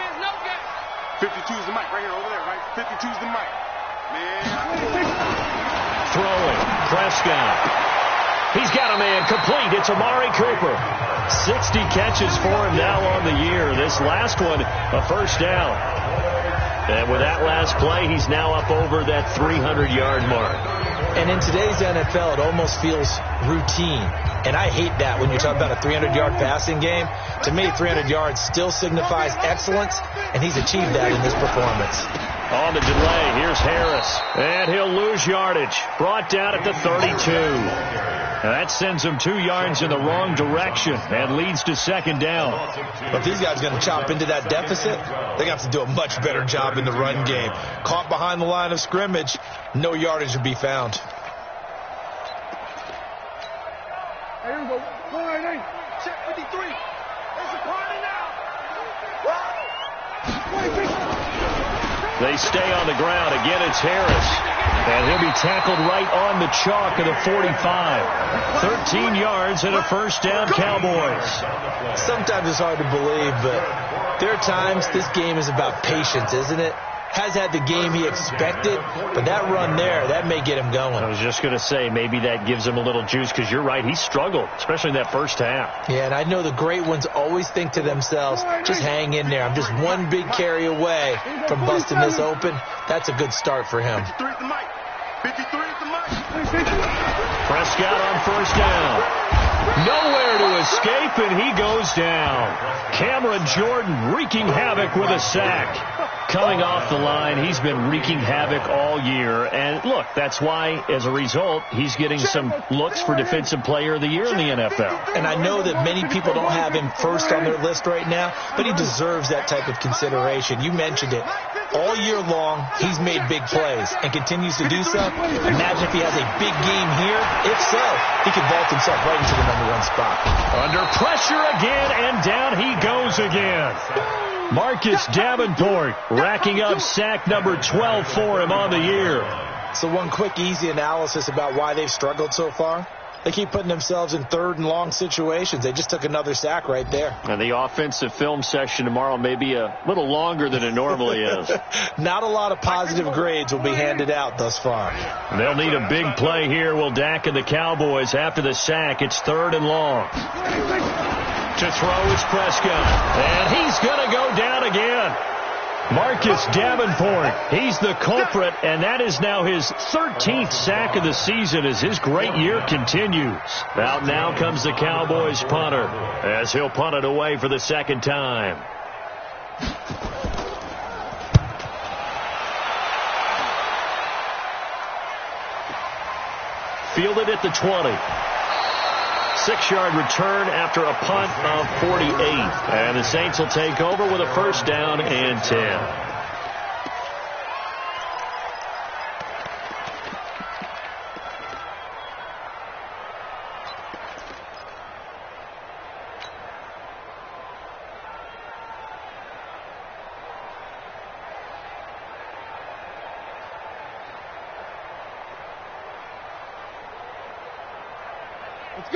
52's the mic right here over there, right? 52's the mic. Throwing. Prescott. He's got a man complete. It's Amari Cooper. 60 catches for him now on the year. This last one, a first down. And with that last play, he's now up over that 300-yard mark. And in today's NFL, it almost feels routine. And I hate that when you're talking about a 300-yard passing game. To me, 300 yards still signifies excellence, and he's achieved that in this performance. On the delay, here's Harris. And he'll lose yardage. Brought down at the 32. And that sends him 2 yards in the wrong direction and leads to 2nd down. But these guys are going to chop into that deficit. They have to do a much better job in the run game. Caught behind the line of scrimmage, no yardage to be found. Here we go. Go right in. Check 53. It's a party now. They stay on the ground. Again, it's Harris. And he'll be tackled right on the chalk of the 45. 13 yards and a first down, Cowboys. Sometimes it's hard to believe, but there are times this game is about patience, isn't it? Has had the game he expected, but that run there, that may get him going. I was just going to say, maybe that gives him a little juice, because you're right, he struggled, especially in that first half. Yeah, and I know the great ones always think to themselves, just hang in there. I'm just one big carry away from busting this open. That's a good start for him. 53 at the mic. 53 at the mic. Prescott on first down. Nowhere to escape, and he goes down. Cameron Jordan wreaking havoc with a sack. Coming off the line, he's been wreaking havoc all year. And look, that's why, as a result, he's getting some looks for Defensive Player of the Year in the NFL. And I know that many people don't have him first on their list right now, but he deserves that type of consideration. You mentioned it. All year long, he's made big plays and continues to do so. Imagine if he has a big game here. If so, he could vault himself right into the #1 spot. Under pressure again, and down he goes again. Marcus Davenport racking up sack number 12 for him on the year. So one quick, easy analysis about why they've struggled so far. They keep putting themselves in 3rd and long situations. They just took another sack right there. And the offensive film session tomorrow may be a little longer than it normally is. Not a lot of positive grades will be handed out thus far. They'll need a big play here, will Dak and the Cowboys. After the sack, it's 3rd and long. To throw is Prescott. And he's going to go down again. Marcus Davenport, he's the culprit, and that is now his 13th sack of the season as his great year continues. Out now comes the Cowboys punter as he'll punt it away for the 2nd time. Fielded at the 20. 6-yard return after a punt of 48. And the Saints will take over with a first down and 10.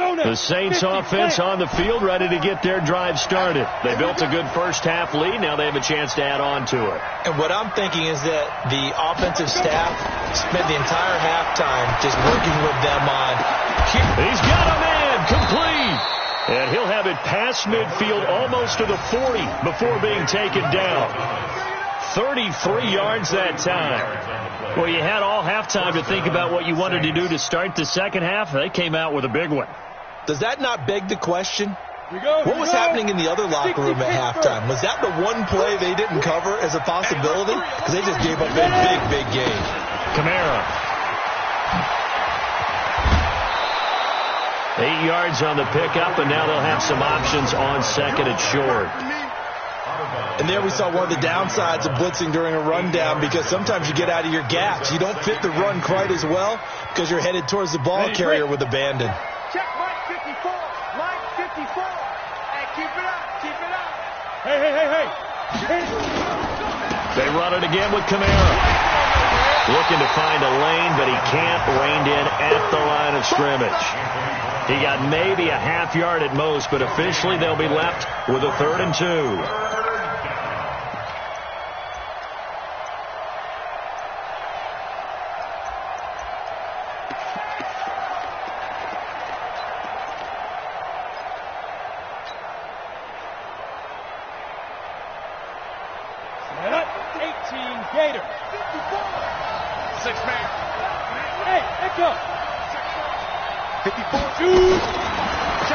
The Saints offense on the field, ready to get their drive started. They built a good first-half lead. Now they have a chance to add on to it. And what I'm thinking is that the offensive staff spent the entire halftime just working with them on. He's got him in, complete. And he'll have it past midfield almost to the 40 before being taken down. 33 yards that time. Well, you had all halftime to think about what you wanted to do to start the second half. They came out with a big one. Does that not beg the question? What was happening in the other locker room at halftime? Was that the one play they didn't cover as a possibility? Because they just gave up a big game. Kamara. 8 yards on the pickup, and now they'll have some options on second and short. And there we saw one of the downsides of blitzing during a rundown, because sometimes you get out of your gaps. You don't fit the run quite as well because you're headed towards the ball carrier with abandon. Check Mike 54. Mike 54. Hey, keep it up. Keep it up. Hey. They run it again with Kamara. Looking to find a lane, but he can't. Reined in at the line of scrimmage. He got maybe a half yard at most, but officially they'll be left with a 3rd and 2.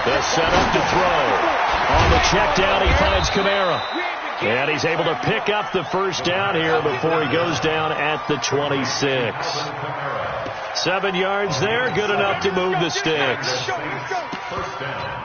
The setup to throw. On the check down, he finds Kamara. And he's able to pick up the first down here before he goes down at the 26. 7 yards there, good enough to move the sticks. First down.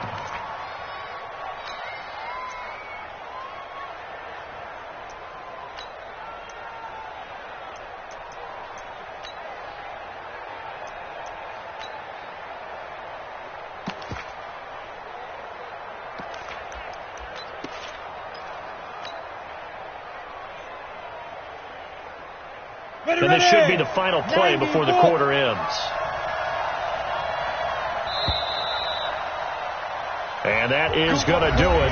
And this should be the final play before the quarter ends. And that is going to do it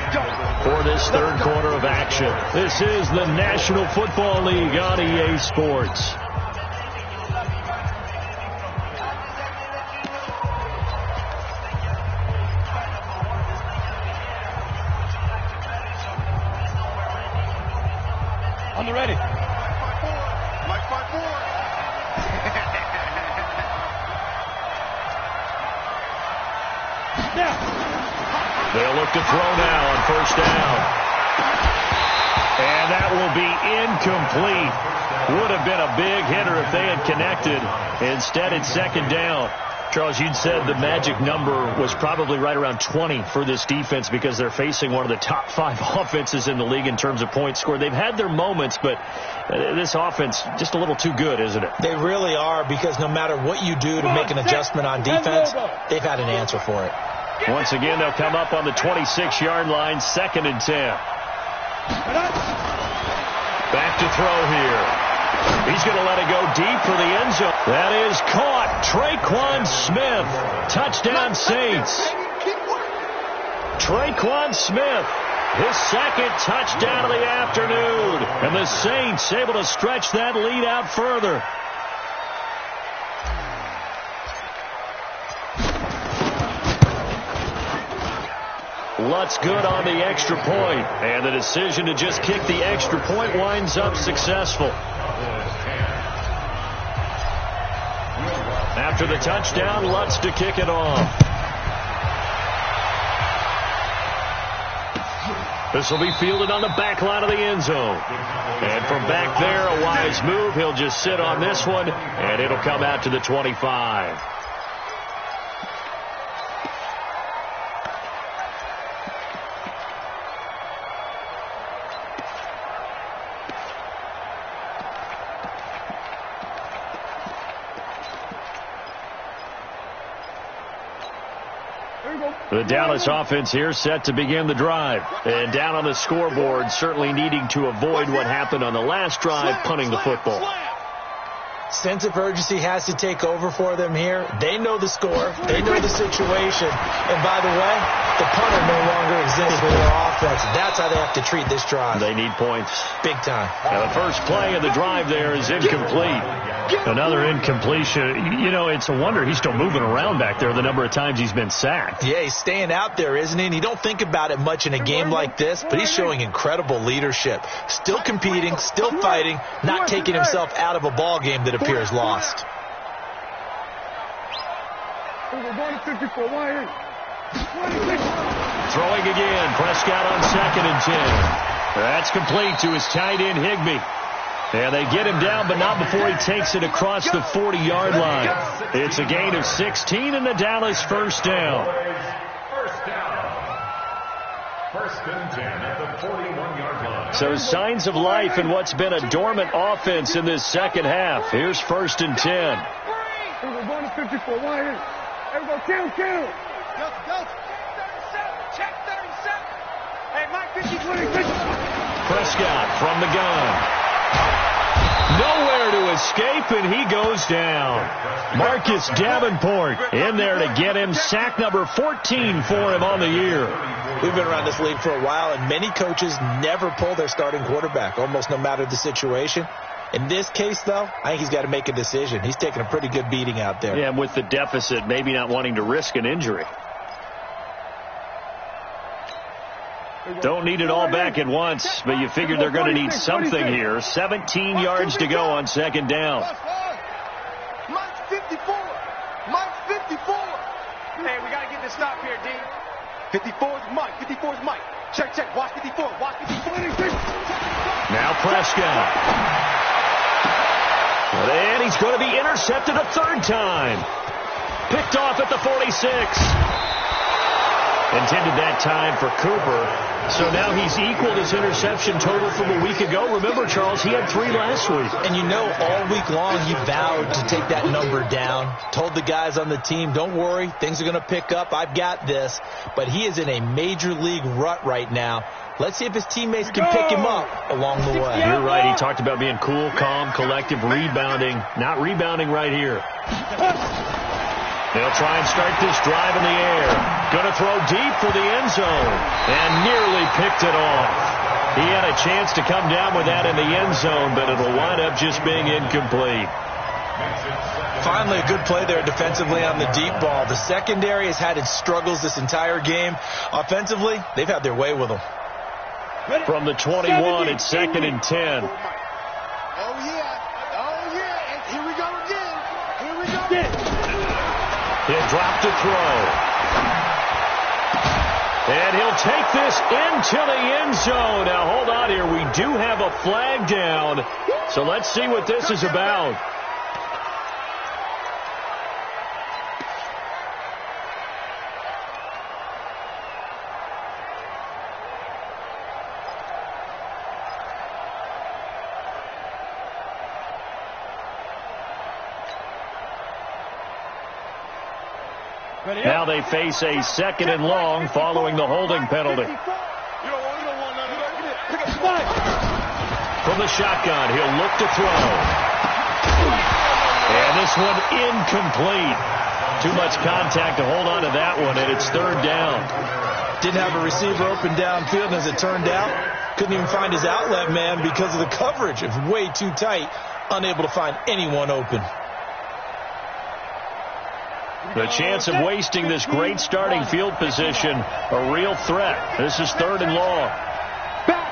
for this third quarter of action. This is the National Football League on EA Sports. On the ready. They'll look to throw now on first down. And that will be incomplete. Would have been a big hitter if they had connected. Instead, it's second down. Charles, you'd said the magic number was probably right around 20 for this defense because they're facing one of the top 5 offenses in the league in terms of points scored. They've had their moments, but this offense just a little too good, isn't it? They really are, because no matter what you do to make an adjustment on defense, they've had an answer for it. Once again, they'll come up on the 26-yard line, 2nd and 10. Back to throw here. He's going to let it go deep for the end zone. That is caught. Traquan Smith. Touchdown Saints. Traquan Smith. His 2nd touchdown of the afternoon. And the Saints able to stretch that lead out further. Lutz good on the extra point, and the decision to just kick the extra point winds up successful. After the touchdown, Lutz to kick it off. This will be fielded on the back line of the end zone. And from back there, a wise move. He'll just sit on this one, and it'll come out to the 25. The Dallas offense here set to begin the drive. And down on the scoreboard, certainly needing to avoid what happened on the last drive, punting the football. Sense of urgency has to take over for them here. They know the score. They know the situation. And by the way, the punter no longer exists for their offense. That's how they have to treat this drive. They need points. Big time. Now the first play of the drive there is incomplete. Another incompletion. You know, it's a wonder he's still moving around back there the number of times he's been sacked. Yeah, he's staying out there, isn't he? And you don't think about it much in a game like this, but he's showing incredible leadership. Still competing, still fighting, not taking himself out of a ball game that appears lost. Throwing again. Prescott on 2nd and 10. That's complete to his tight end, Higbee. And they get him down, but not before he takes it across the 40-yard line. It's a gain of 16 and the Dallas first down. First and 10 at the 41-yard line. So signs of life in what's been a dormant offense in this second half. Here's 1st and 10. Kill. Go. Check 37. Hey, Mike, 50. Prescott from the gun. Nowhere to escape, and he goes down. Marcus Davenport in there to get him. Sack number 14 for him on the year. We've been around this league for a while, and many coaches never pull their starting quarterback, almost no matter the situation. In this case, though, I think he's got to make a decision. He's taking a pretty good beating out there. Yeah, and with the deficit, maybe not wanting to risk an injury. Don't need it all back at once, but you figure they're going to need something here. 17 yards to go on 2nd down. Mike's 54. Mike's 54. Hey, we got to get this stop here, D. 54 is Mike. 54 is Mike. Check. Watch 54. Watch 54. Now Prescott. And he's going to be intercepted a 3rd time. Picked off at the 46. Intended that time for Cooper. So now he's equaled his interception total from a week ago. Remember, Charles, he had 3 last week. And you know, all week long he vowed to take that number down. Told the guys on the team, don't worry, things are going to pick up. I've got this. But he is in a major league rut right now. Let's see if his teammates can pick him up along the way. You're right. He talked about being cool, calm, collective, rebounding. Not rebounding right here. They'll try and start this drive in the air. Going to throw deep for the end zone. And nearly picked it off. He had a chance to come down with that in the end zone, but it'll wind up just being incomplete. Finally, a good play there defensively on the deep ball. The secondary has had its struggles this entire game. Offensively, they've had their way with them. From the 21, it's 2nd and 10. Oh, yeah. And here we go again. He'll drop to throw. And he'll take this into the end zone. Now, hold on here. We do have a flag down. So let's see what this is about. Now they face a 2nd and long following the holding penalty. From the shotgun, he'll look to throw. And this one incomplete. Too much contact to hold on to that one, and it's 3rd down. Didn't have a receiver open downfield, and as it turned out, couldn't even find his outlet man because of the coverage. It was way too tight, unable to find anyone open. The chance of wasting this great starting field position, a real threat. This is 3rd and long. Back.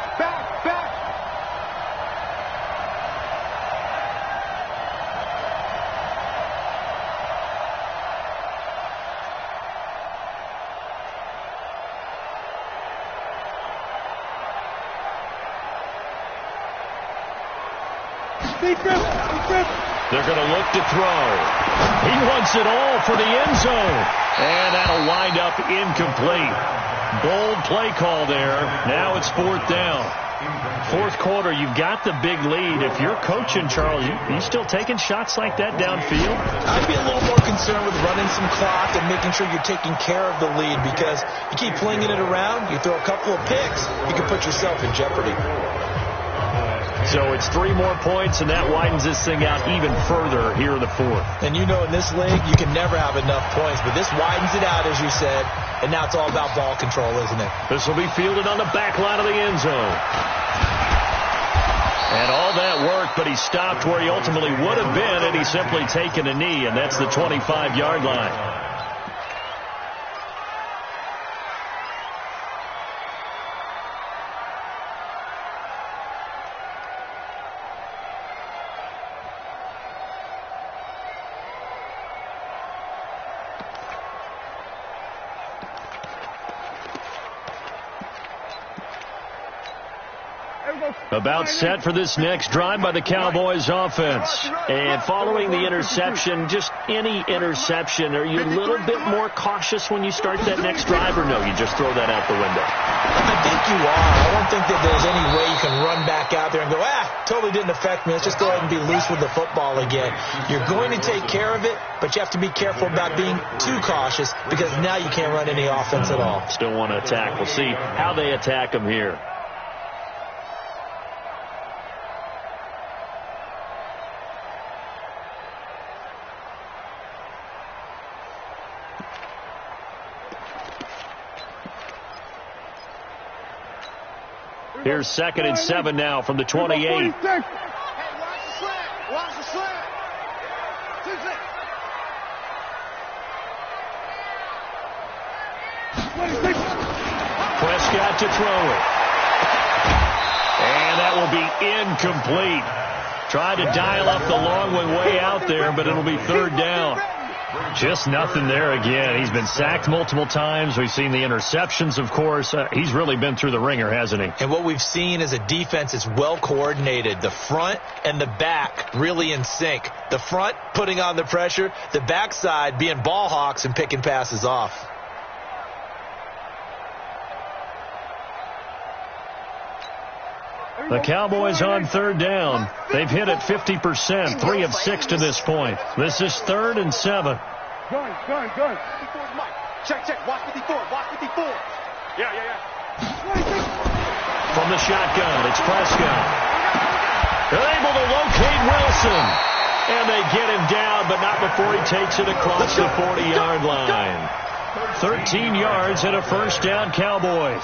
They're going to look to throw. He wants it all for the end zone. And that'll wind up incomplete. Bold play call there. Now it's 4th down. 4th quarter, you've got the big lead. If you're coaching, Charles, you still taking shots like that downfield? I'd be a little more concerned with running some clock and making sure you're taking care of the lead, because you keep flinging it around, you throw a couple of picks, you can put yourself in jeopardy. So it's 3 more points, and that widens this thing out even further here in the fourth. And you know in this league, you can never have enough points, but this widens it out, as you said, and now it's all about ball control, isn't it? This will be fielded on the back line of the end zone. And all that worked, but he stopped where he ultimately would have been, and he's simply taken a knee, and that's the 25-yard line. About set for this next drive by the Cowboys offense. And following the interception, just any interception, are you a little bit more cautious when you start that next drive, or no, you just throw that out the window? I think you are. I don't think that there's any way you can run back out there and go, totally didn't affect me. Let's just go ahead and be loose with the football again. You're going to take care of it, but you have to be careful about being too cautious because now you can't run any offense at all. Still want to attack. We'll see how they attack them here. Here's 2nd and 7 now from the 28. Hey, watch the slant. Watch the slant. Prescott to throw it. And that will be incomplete. Tried to dial up the long one way out there, but it'll be 3rd down. Just nothing there again. He's been sacked multiple times. We've seen the interceptions, of course. He's really been through the ringer, hasn't he? And what we've seen is a defense that's well coordinated. The front and the back really in sync. The front putting on the pressure. The backside being ball hawks and picking passes off. The Cowboys on 3rd down. They've hit it 50%, 3 of 6 to this point. This is 3rd and 7. Gun. Check. Watch 54. Yeah. From the shotgun, it's Prescott. They're able to locate Wilson. And they get him down, but not before he takes it across the 40-yard line. 13 yards and a 1st down, Cowboys.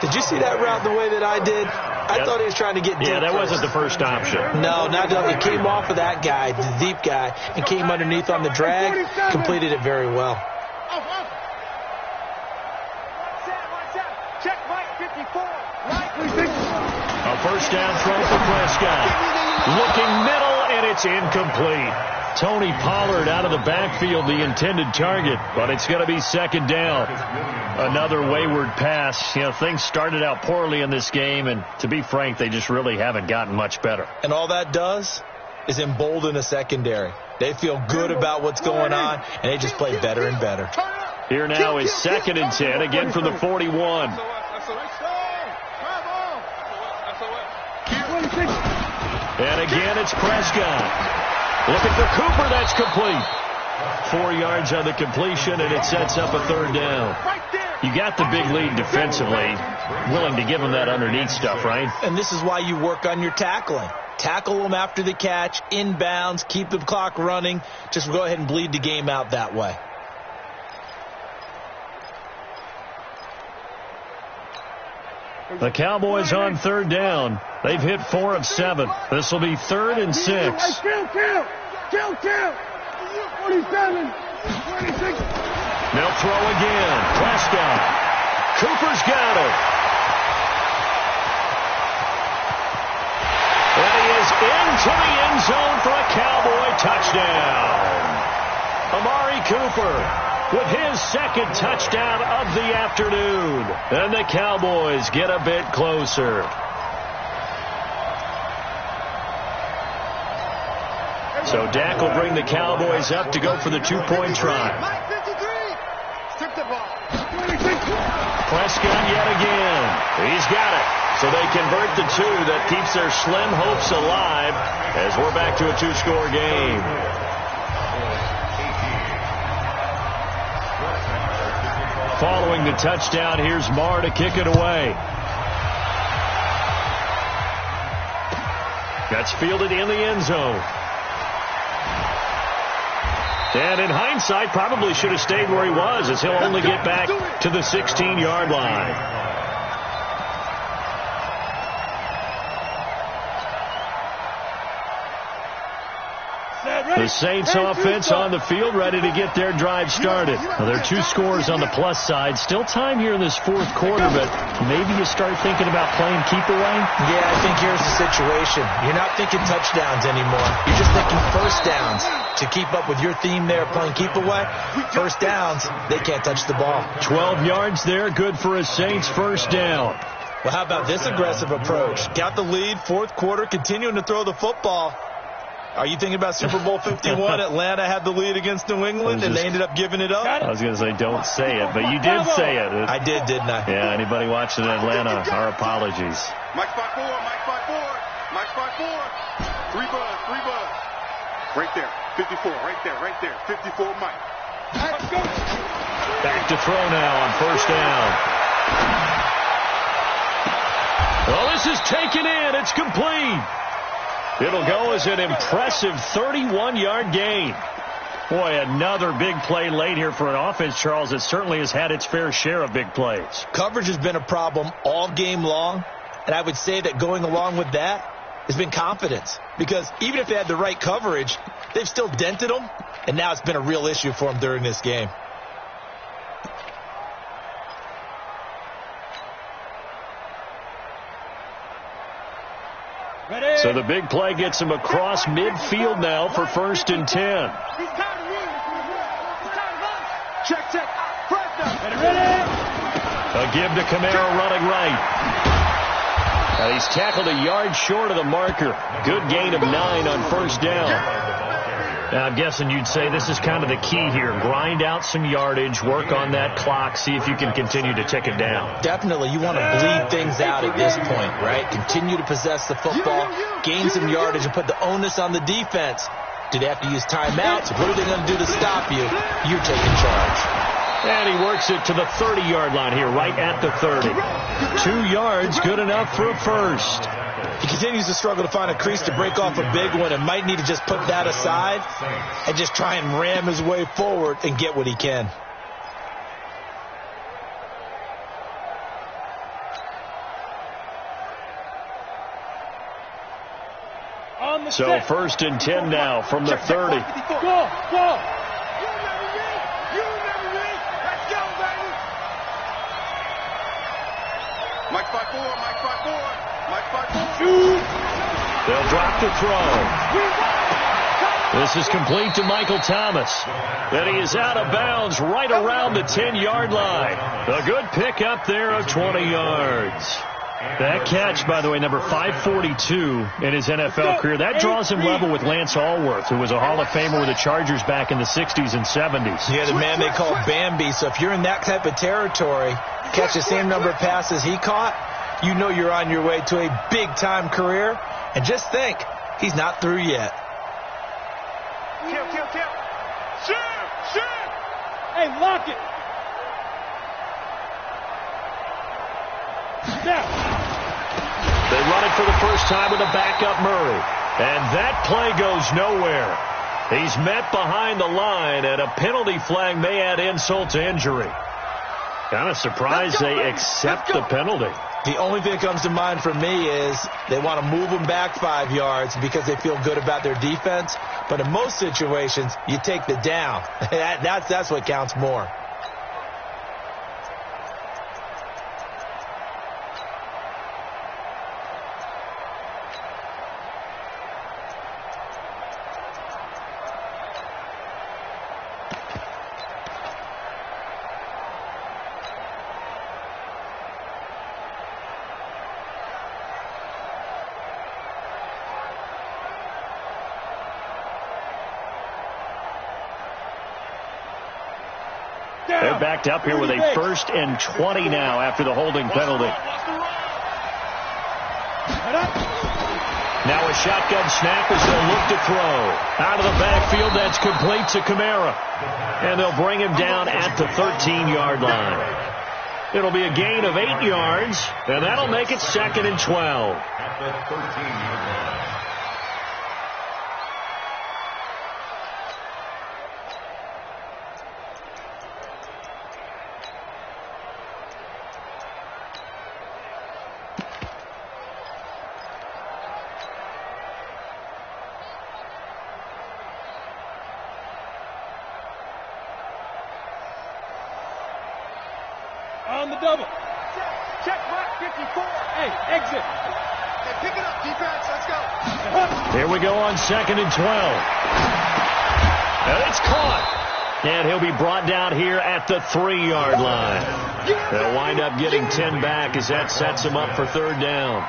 Did you see that route the way that I did? I thought he was trying to get deep. Yeah, that wasn't the first option. No, not that. It came off of that guy, the deep guy, and came underneath on the drag. Completed it very well. Check Mike 54. A 1st down throw for Prescott. Looking middle, and it's incomplete. Tony Pollard out of the backfield, the intended target, but it's going to be 2nd down. Another wayward pass. You know, things started out poorly in this game, and to be frank, they just really haven't gotten much better. And all that does is embolden the secondary. They feel good about what's going on, and they just play better and better. Here now is 2nd and 10, again from the 41. And again, it's Prescott. Looking for Cooper, that's complete. 4 yards on the completion, and it sets up a 3rd down. You got the big lead defensively, willing to give them that underneath stuff, right? And this is why you work on your tackling. Tackle them after the catch, inbounds, keep the clock running. Just go ahead and bleed the game out that way. The Cowboys on 3rd down. They've hit 4 of 7. This will be 3rd and 6. Kill. 47, 26. They'll throw again. Prescott. Cooper's got it. And he is into the end zone for a Cowboy touchdown. Amari Cooper with his 2nd touchdown of the afternoon. And the Cowboys get a bit closer. So Dak will bring the Cowboys up to go for the 2-point try. Prescott yet again. He's got it. So they convert the 2. That keeps their slim hopes alive as we're back to a 2-score game. Following the touchdown, here's Marr to kick it away. That's fielded in the end zone. And in hindsight, probably should have stayed where he was, as he'll only get back to the 16-yard line. The Saints offense on the field, ready to get their drive started. Well, there are 2 scores on the plus side. Still time here in this 4th quarter, but maybe you start thinking about playing keep away? Yeah, I think here's the situation. You're not thinking touchdowns anymore. You're just thinking first downs. To keep up with your theme there, playing keep away, first downs, they can't touch the ball. 12 yards there, good for a Saints first down. Well, how about this aggressive approach? Got the lead, 4th quarter, continuing to throw the football. Are you thinking about Super Bowl 51? Atlanta had the lead against New England, and they ended up giving it up? I was going to say, don't say it, but you did say it. I did, didn't I? Yeah, anybody watching Atlanta, our apologies. Mike 5-4, Mike 5-4, Mike 5-4. 3 buzz. Right there, 54, right there, 54, Mike. Back to throw now on first down. Well, this is taken in. It's complete. It'll go as an impressive 31-yard gain. Boy, another big play late here for an offense, Charles, that certainly has had its fair share of big plays. Coverage has been a problem all game long, and I would say that going along with that has been confidence. Because even if they had the right coverage, they've still dented them, and now it's been a real issue for them during this game. So the big play gets him across midfield now for 1st and 10. A give to Kamara running right. He's tackled a yard short of the marker. Good gain of 9 on first down. Now, I'm guessing you'd say this is kind of the key here. Grind out some yardage, work on that clock, see if you can continue to tick it down. Definitely. You want to bleed things out at this point, right? Continue to possess the football, gain some yardage, and put the onus on the defense. Do they have to use timeouts? What are they going to do to stop you? You're taking charge. And he works it to the 30-yard line here, right at the 30. 2 yards, good enough for a first. He continues to struggle to find a crease to break off a big one and might need to just put that aside and just try and ram his way forward and get what he can. So 1st and 10 now from the 30. Go. Mike 5-4, Mike 5-4. Mike 5-4. They'll drop the throw. This is complete to Michael Thomas. Then he is out of bounds right around the 10-yard line. A good pickup there of 20 yards. That catch, by the way, number 542 in his NFL career, that draws him level with Lance Allworth, who was a Hall of Famer with the Chargers back in the 60s and 70s. Yeah, the man they call Bambi. So if you're in that type of territory, catch the same number of passes he caught, you know you're on your way to a big-time career. And just think, he's not through yet. Kill. Shoot. Hey, lock it. Now. They run it for the first time with a backup Murray. And that play goes nowhere. He's met behind the line, and a penalty flag may add insult to injury. Kind of surprised they accept the penalty. The only thing that comes to mind for me is they want to move them back 5 yards because they feel good about their defense. But in most situations, you take the down. That's what counts more. They're backed up here with a 1st and 20 now after the holding penalty. Now a shotgun snap as they'll look to throw. Out of the backfield, that's complete to Kamara. And they'll bring him down at the 13-yard line. It'll be a gain of 8 yards, and that'll make it 2nd and 12. At the 13-yard line. on the double. Check mark 54. Hey, exit. Hey, pick it up, defense. Let's go. Here we go on 2nd and 12. And it's caught. And he'll be brought down here at the 3-yard line. They'll wind up getting 10 back as that sets them up for 3rd down.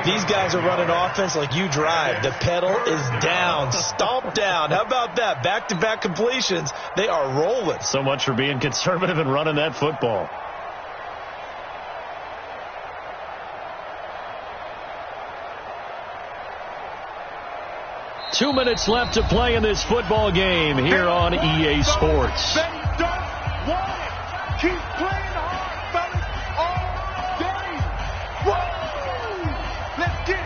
These guys are running offense like you drive. The pedal is down, stomped down. How about that? Back-to-back completions. They are rolling. So much for being conservative and running that football. Two minutes left to play in this football game here on EA Sports. They don't want it. Keep playing hard, fellas, all day. Whoa! Let's get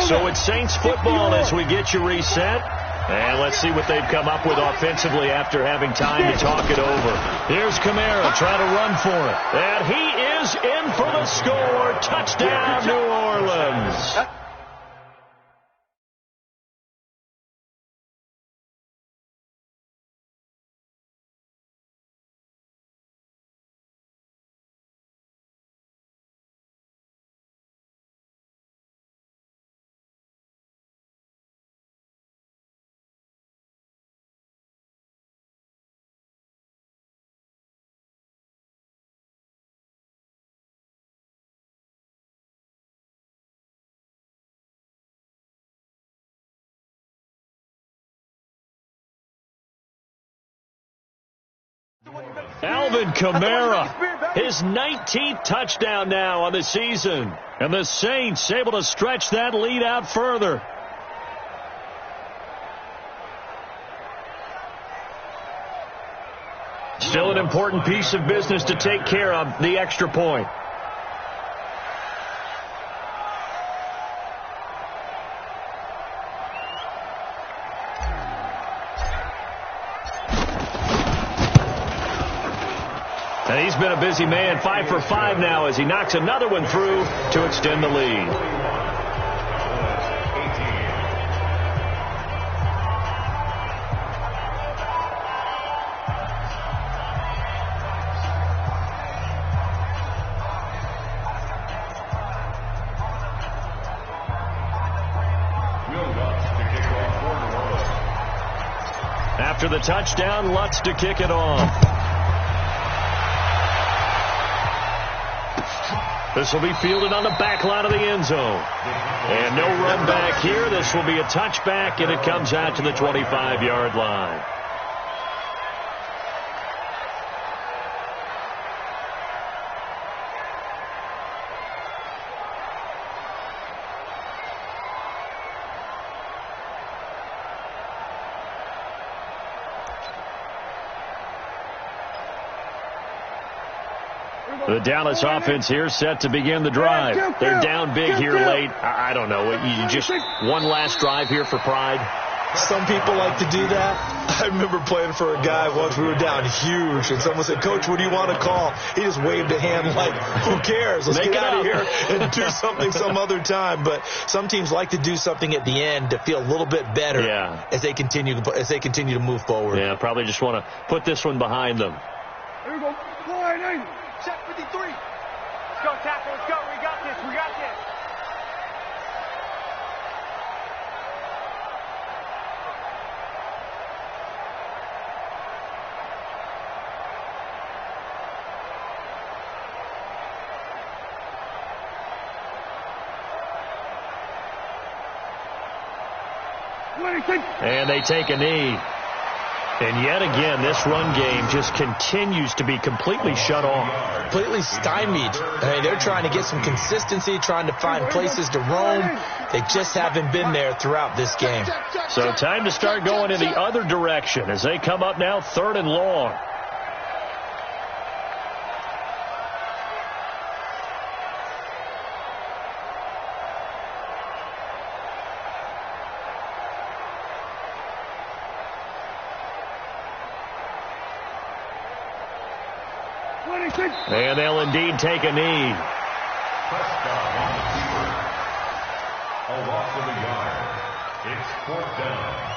it. So it's Saints football as we get you reset. And let's see what they've come up with offensively after having time to talk it over. Here's Kamara trying to run for it. And he is in for the score. Touchdown, New Orleans. Alvin Kamara, his 19th touchdown now on the season. And the Saints able to stretch that lead out further. Still an important piece of business to take care of, the extra point. And he's been a busy man, 5 for 5 now as he knocks another one through to extend the lead. After the touchdown, Lutz to kick it off. This will be fielded on the back line of the end zone. And no run back here. This will be a touchback, and it comes out to the 25-yard line. The Dallas offense here set to begin the drive. They're down big here late. I don't know. You just one last drive here for pride. Some people like to do that. I remember playing for a guy once. We were down huge, and someone said, "Coach, what do you want to call?" He just waved a hand like, "Who cares? Let's get out of here and do something some other time." But some teams like to do something at the end to feel a little bit better as they continue to move forward. Yeah, probably just want to put this one behind them. Here we go. Wide angle. Check 53. Let's go, tackle. Let's go. We got this. We got this. And they take a knee. And yet again, this run game just continues to be completely shut off. Completely stymied. I mean, they're trying to get some consistency, trying to find places to roam. They just haven't been there throughout this game. So time to start going in the other direction as they come up now 3rd and long. And they'll indeed take a knee. A loss of a yard. It's 4th down.